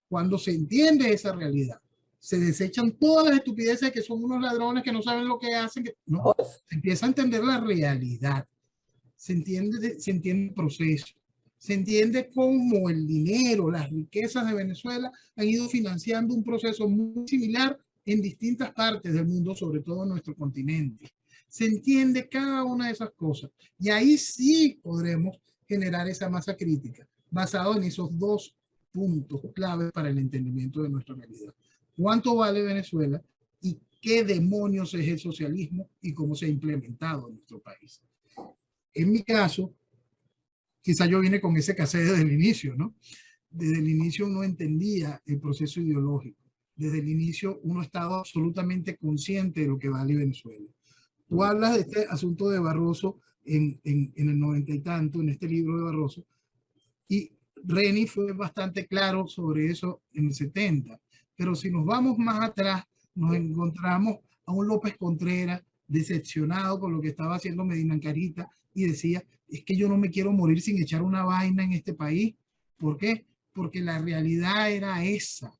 Cuando se entiende esa realidad, se desechan todas las estupideces que son unos ladrones que no saben lo que hacen, no, se empieza a entender la realidad, se entiende el proceso, se entiende cómo el dinero, las riquezas de Venezuela han ido financiando un proceso muy similar en distintas partes del mundo, sobre todo en nuestro continente. Se entiende cada una de esas cosas y ahí sí podremos generar esa masa crítica basado en esos dos puntos claves para el entendimiento de nuestra realidad. ¿Cuánto vale Venezuela y qué demonios es el socialismo y cómo se ha implementado en nuestro país? En mi caso, quizá yo vine con ese cassette desde el inicio, ¿no? Desde el inicio uno entendía el proceso ideológico. Desde el inicio uno estaba absolutamente consciente de lo que vale Venezuela. Tú hablas de este asunto de Barroso en el 90 y tanto, en este libro de Barroso, y Reni fue bastante claro sobre eso en el 70. Pero si nos vamos más atrás, nos encontramos a un López Contreras decepcionado con lo que estaba haciendo Medina Ancarita y decía, es que yo no me quiero morir sin echar una vaina en este país. ¿Por qué? Porque la realidad era esa.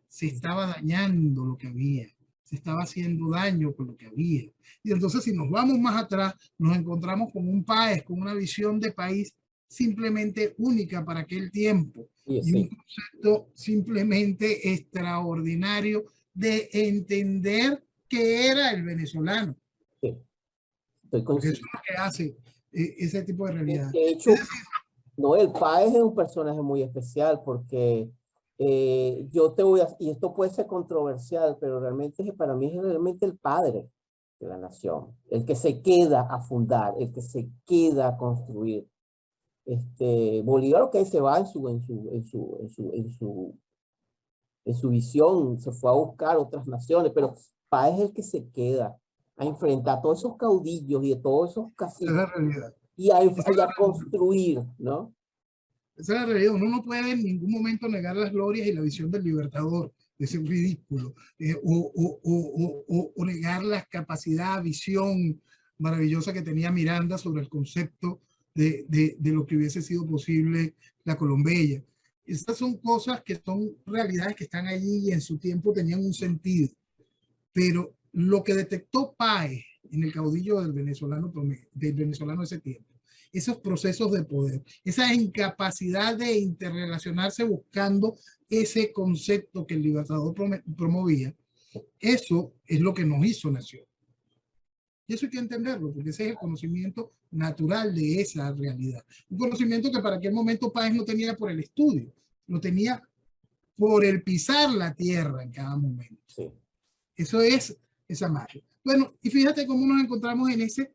Se estaba dañando lo que había. Se estaba haciendo daño con lo que había. Y entonces si nos vamos más atrás, nos encontramos con un país, con una visión de país simplemente única para aquel tiempo y un concepto simplemente extraordinario de entender qué era el venezolano. Sí, estoy Porque eso consciente. es lo que hace ese tipo de realidad. De hecho, Noel Páez es un personaje muy especial porque yo te voy a, y esto puede ser controversial, pero realmente para mí es realmente el padre de la nación, el que se queda a fundar, el que se queda a construir. Bolívar, ok, se va en su visión, se fue a buscar otras naciones, pero Páez es el que se queda a enfrentar a todos esos caudillos y a todos esos Esa es la caciques realidad. y a construir, ¿no? Esa es la realidad. Uno no puede en ningún momento negar las glorias y la visión del libertador, de ese ridículo, o negar la capacidad, visión maravillosa que tenía Miranda sobre el concepto de lo que hubiese sido posible la Colombella. Estas son cosas que son realidades que están allí y en su tiempo tenían un sentido. Pero lo que detectó Páez en el caudillo del venezolano de ese tiempo, esos procesos de poder, esa incapacidad de interrelacionarse buscando ese concepto que el Libertador promovía, eso es lo que nos hizo nación. Y eso hay que entenderlo, porque ese es el conocimiento natural de esa realidad. Un conocimiento que para aquel momento Páez no tenía por el estudio, lo tenía por el pisar la tierra en cada momento. Sí. Eso es esa magia. Bueno, y fíjate cómo nos encontramos en ese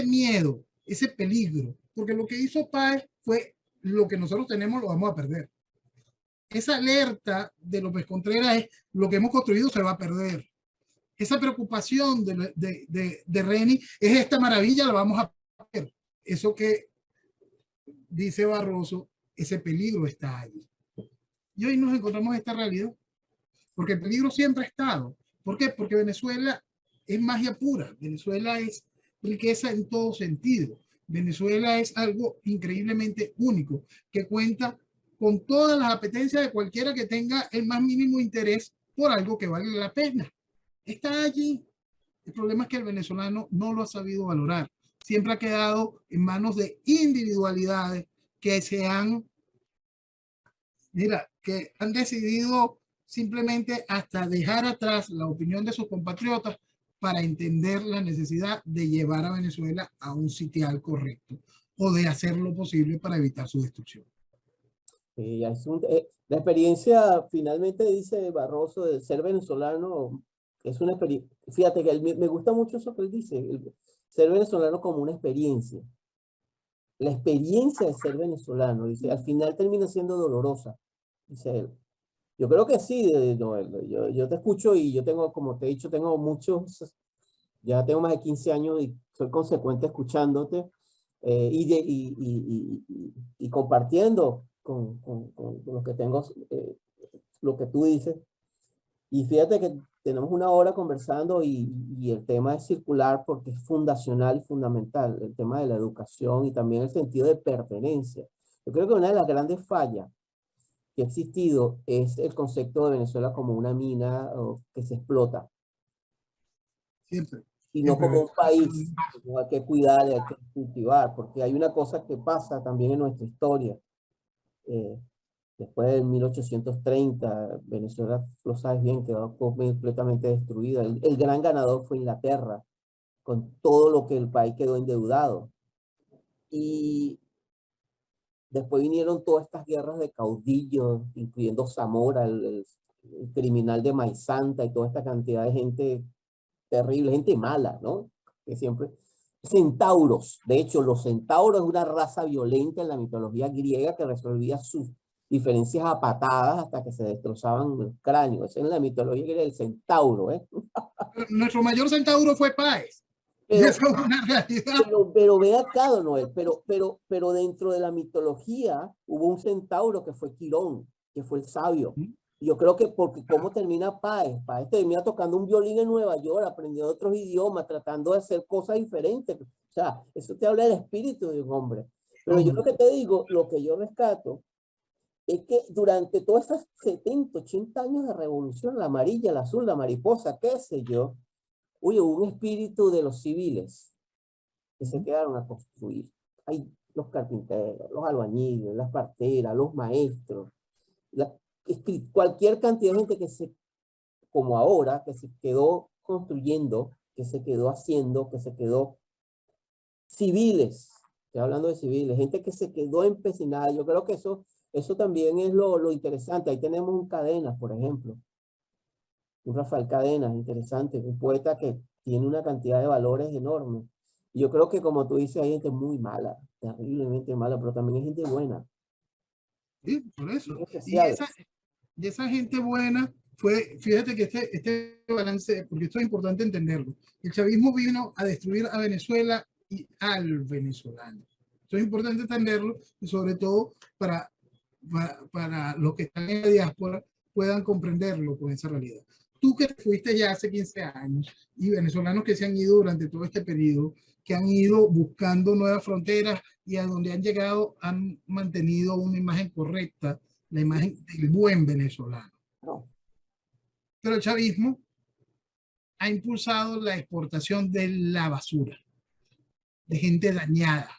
miedo, ese peligro, porque lo que hizo Páez fue lo que nosotros tenemos lo vamos a perder. Esa alerta de López Contreras es lo que hemos construido se va a perder. Esa preocupación de Reni es esta maravilla, la vamos a perder. Eso que dice Barroso, ese peligro está ahí. Y hoy nos encontramos esta realidad, porque el peligro siempre ha estado. ¿Por qué? Porque Venezuela es magia pura, Venezuela es riqueza en todo sentido. Venezuela es algo increíblemente único, que cuenta con todas las apetencias de cualquiera que tenga el más mínimo interés por algo que vale la pena. Está allí. El problema es que el venezolano no lo ha sabido valorar. Siempre ha quedado en manos de individualidades que que han decidido simplemente hasta dejar atrás la opinión de sus compatriotas para entender la necesidad de llevar a Venezuela a un sitial correcto o de hacer lo posible para evitar su destrucción. La experiencia, finalmente dice Barroso, de ser venezolano, es una experiencia. Fíjate que me gusta mucho eso que él dice, ser venezolano como una experiencia. La experiencia de ser venezolano, dice, al final termina siendo dolorosa, dice él. Yo creo que sí, Noel. Yo te escucho y yo tengo, como te he dicho, tengo muchos, ya tengo más de 15 años y soy consecuente escuchándote y compartiendo con lo que tengo, lo que tú dices. Y fíjate que tenemos una hora conversando y el tema es circular porque es fundacional y fundamental, el tema de la educación y también el sentido de pertenencia. Yo creo que una de las grandes fallas que ha existido es el concepto de Venezuela como una mina que se explota. Siempre. Y no como un país que hay que cuidar y hay que cultivar, porque hay una cosa que pasa también en nuestra historia. Después de 1830, Venezuela, lo sabes bien, quedó completamente destruida. El gran ganador fue Inglaterra, con todo lo que el país quedó endeudado. Y después vinieron todas estas guerras de caudillos, incluyendo Zamora, el criminal de Maizanta y toda esta cantidad de gente terrible, gente mala, ¿no? Que siempre... Centauros, de hecho, los centauros es una raza violenta en la mitología griega que resolvía sus diferencias a patadas hasta que se destrozaban el cráneo. Esa es la mitología griega del centauro, ¿eh? Nuestro mayor centauro fue Páez. Pero, eso es una realidad. pero ve acá, Don Noel, pero dentro de la mitología hubo un centauro que fue Quirón, que fue el sabio. Yo creo que porque cómo termina Páez. Páez termina tocando un violín en Nueva York, aprendiendo otros idiomas, tratando de hacer cosas diferentes. O sea, eso te habla del espíritu de un hombre. Pero yo lo que te digo, lo que yo rescato, es que durante todos esos 70, 80 años de revolución, la amarilla, la azul, la mariposa, qué sé yo, hubo un espíritu de los civiles que se quedaron a construir. Hay los carpinteros, los albañiles, las parteras, los maestros, cualquier cantidad de gente que se, como ahora, que se quedó construyendo, que se quedó haciendo, que se quedó civiles, estoy hablando de civiles, gente que se quedó empecinada. Yo creo que eso también es lo interesante. Ahí tenemos un Cadenas, por ejemplo, un Rafael Cadenas, interesante, un poeta que tiene una cantidad de valores enormes. Y yo creo que, como tú dices, hay gente muy mala, terriblemente mala, pero también hay gente buena. Sí, por eso. Y esa gente buena fue, fíjate que este balance, porque esto es importante entenderlo. El chavismo vino a destruir a Venezuela y al venezolano. Esto es importante entenderlo y sobre todo para los que están en la diáspora puedan comprenderlo con esa realidad. Tú que fuiste ya hace 15 años y venezolanos que se han ido durante todo este periodo, que han ido buscando nuevas fronteras y a donde han llegado han mantenido una imagen correcta, la imagen del buen venezolano. No. Pero el chavismo ha impulsado la exportación de la basura, de gente dañada.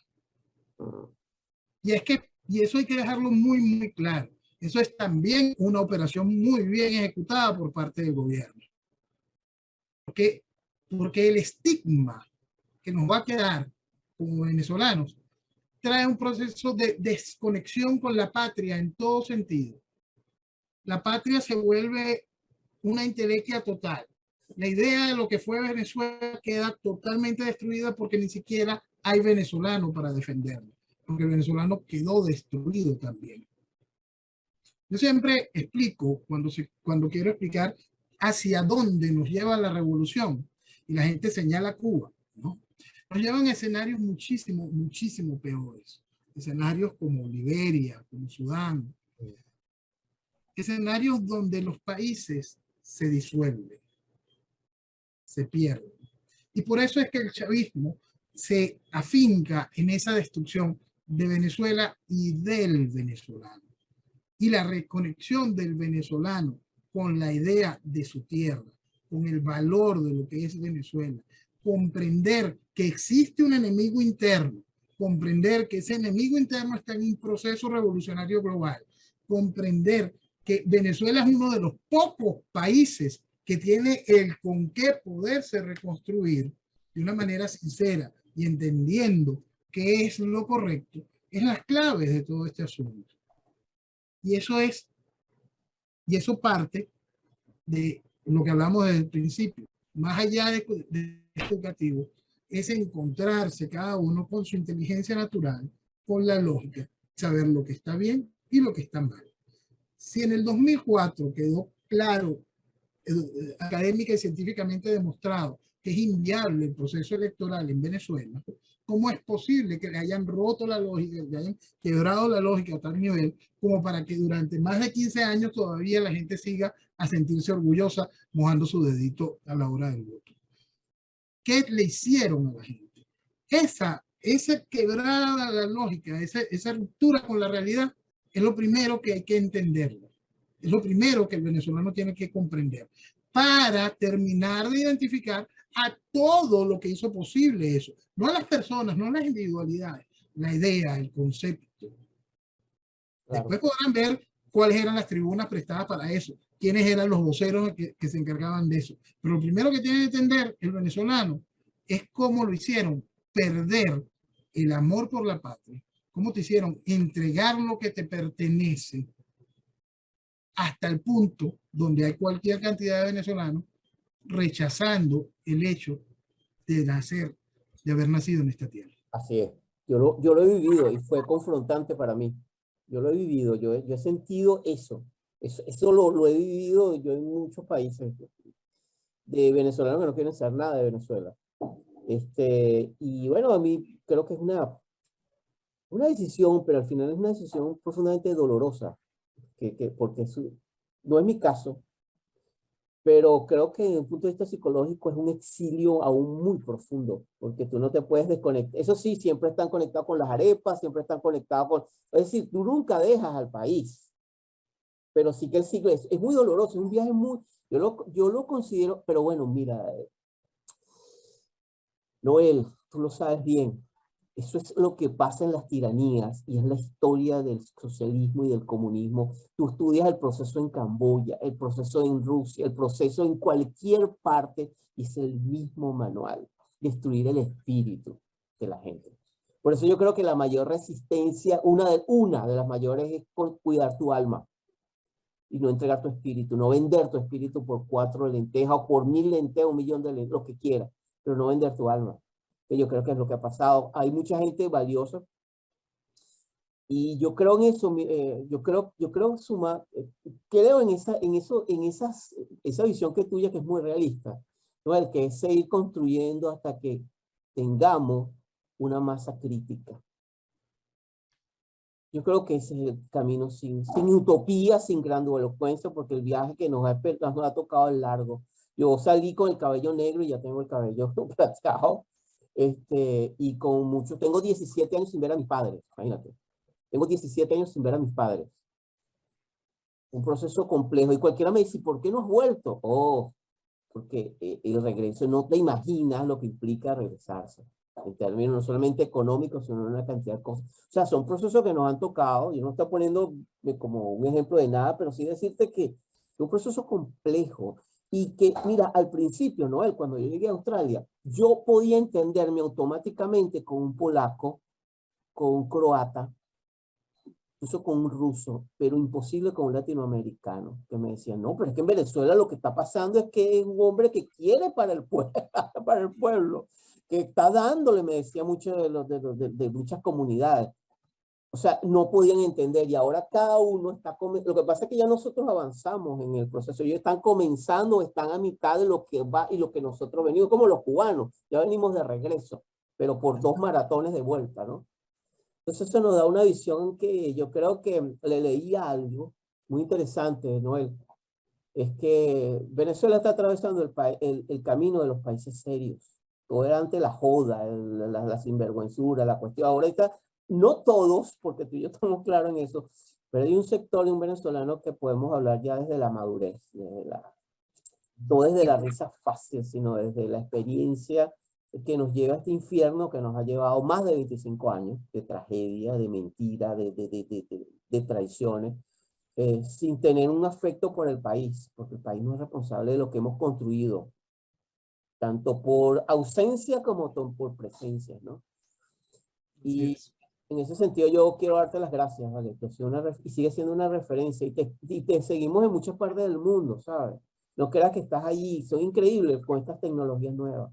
Y eso hay que dejarlo muy, muy claro. Eso es también una operación muy bien ejecutada por parte del gobierno. Porque porque el estigma que nos va a quedar como venezolanos trae un proceso de desconexión con la patria en todo sentido. La patria se vuelve una entelequia total. La idea de lo que fue Venezuela queda totalmente destruida porque ni siquiera hay venezolano para defenderlo, porque el venezolano quedó destruido también. Yo siempre explico, cuando quiero explicar hacia dónde nos lleva la revolución, y la gente señala Cuba, ¿no? Nos llevan a escenarios muchísimo peores. Escenarios como Liberia, como Sudán. Escenarios donde los países se disuelven, se pierden. Y por eso es que el chavismo se afinca en esa destrucción de Venezuela y del venezolano. Y la reconexión del venezolano con la idea de su tierra, con el valor de lo que es Venezuela, comprender que existe un enemigo interno, comprender que ese enemigo interno está en un proceso revolucionario global, comprender que Venezuela es uno de los pocos países que tiene el con qué poderse reconstruir de una manera sincera y entendiendo qué es lo correcto, es las claves de todo este asunto. Y eso parte de lo que hablamos desde el principio. Más allá de educativo, es encontrarse cada uno con su inteligencia natural, con la lógica, saber lo que está bien y lo que está mal. Si en el 2004 quedó claro, académica y científicamente demostrado, que es inviable el proceso electoral en Venezuela, ¿cómo es posible que le hayan roto la lógica, que le hayan quebrado la lógica a tal nivel como para que durante más de 15 años todavía la gente siga a sentirse orgullosa mojando su dedito a la hora del voto? ¿Qué le hicieron a la gente? Esa quebrada la lógica, esa ruptura con la realidad, es lo primero que hay que entenderlo. Es lo primero que el venezolano tiene que comprender para terminar de identificar a todo lo que hizo posible eso. No a las personas, no a las individualidades, la idea, el concepto. Claro. Después podrán ver cuáles eran las tribunas prestadas para eso, quiénes eran los voceros que se encargaban de eso. Pero lo primero que tiene que entender el venezolano es cómo lo hicieron perder el amor por la patria, cómo te hicieron entregar lo que te pertenece hasta el punto donde hay cualquier cantidad de venezolanos rechazando el hecho de nacer, de haber nacido en esta tierra. Así es. Yo lo he vivido y fue confrontante para mí. Yo lo he vivido, yo he sentido eso. Eso lo he vivido yo en muchos países de venezolanos que no quieren saber nada de Venezuela. Y bueno, a mí creo que es una decisión, pero al final es una decisión profundamente dolorosa, porque no es mi caso, pero creo que desde un punto de vista psicológico es un exilio aún muy profundo, porque tú no te puedes desconectar. Eso sí, siempre están conectados con las arepas, siempre están conectados con... Es decir, tú nunca dejas al país, pero sí que el ciclo es muy doloroso, es un viaje muy... Yo lo considero, pero bueno, mira, Noel, tú lo sabes bien, eso es lo que pasa en las tiranías y es la historia del socialismo y del comunismo. Tú estudias el proceso en Camboya, el proceso en Rusia, el proceso en cualquier parte y es el mismo manual, destruir el espíritu de la gente. Por eso yo creo que la mayor resistencia, una de las mayores es cuidar tu alma y no entregar tu espíritu, no vender tu espíritu por 4 lentejas o por 1000 lentejas, 1.000.000 de lentejas, lo que quieras, pero no vender tu alma. Que yo creo que es lo que ha pasado. Hay mucha gente valiosa y yo creo en eso, creo esa visión que tuya que es muy realista, ¿no? El que es seguir construyendo hasta que tengamos una masa crítica. Yo creo que ese es el camino sin utopía, sin grandilocuencia, porque el viaje que nos ha tocado es largo. Yo salí con el cabello negro y ya tengo el cabello plateado. Y con mucho, tengo 17 años sin ver a mis padres, imagínate. Tengo 17 años sin ver a mis padres. Un proceso complejo. Y cualquiera me dice, ¿por qué no has vuelto? Oh, porque el regreso, no te imaginas lo que implica regresarse. En términos no solamente económicos, sino en una cantidad de cosas. O sea, son procesos que nos han tocado. Yo no estoy poniendo como un ejemplo de nada, pero sí decirte que es un proceso complejo. Y que, mira, al principio, Noel, cuando yo llegué a Australia, yo podía entenderme automáticamente con un polaco, con un croata, incluso con un ruso, pero imposible con un latinoamericano, que me decían, no, pero es que en Venezuela lo que está pasando es que es un hombre que quiere para el pueblo, para el pueblo, que está dándole, me decía mucho de muchas comunidades. O sea, no podían entender y ahora cada uno está... Lo que pasa es que ya nosotros avanzamos en el proceso. Ellos están comenzando, están a mitad de lo que va y lo que nosotros venimos, como los cubanos, ya venimos de regreso, pero por 2 maratones de vuelta, ¿no? Entonces eso nos da una visión que yo creo que le leía algo muy interesante, Noel, es que Venezuela está atravesando el camino de los países serios. Todo era antes la joda, la sinvergüenzura, la cuestión. Ahora está, no todos, porque tú y yo estamos claros en eso, pero hay un sector de un venezolano que podemos hablar ya desde la madurez, no desde la risa fácil, sino desde la experiencia que nos lleva a este infierno que nos ha llevado más de 25 años de tragedia, de mentira, de traiciones, sin tener un afecto por el país, porque el país no es responsable de lo que hemos construido, tanto por ausencia como por presencia, ¿no? Y en ese sentido yo quiero darte las gracias, ¿vale? Y sigue siendo una referencia y te seguimos en muchas partes del mundo, ¿sabes? No creas que estás allí, son increíbles con estas tecnologías nuevas.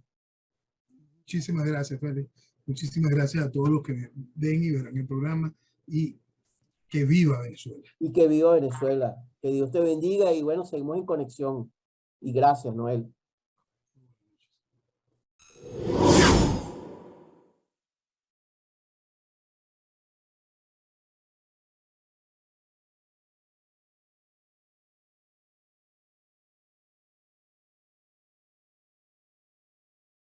Muchísimas gracias, Félix. Muchísimas gracias a todos los que ven y verán el programa y que viva Venezuela. Y que viva Venezuela. Que Dios te bendiga y bueno, seguimos en conexión. Y gracias, Noel.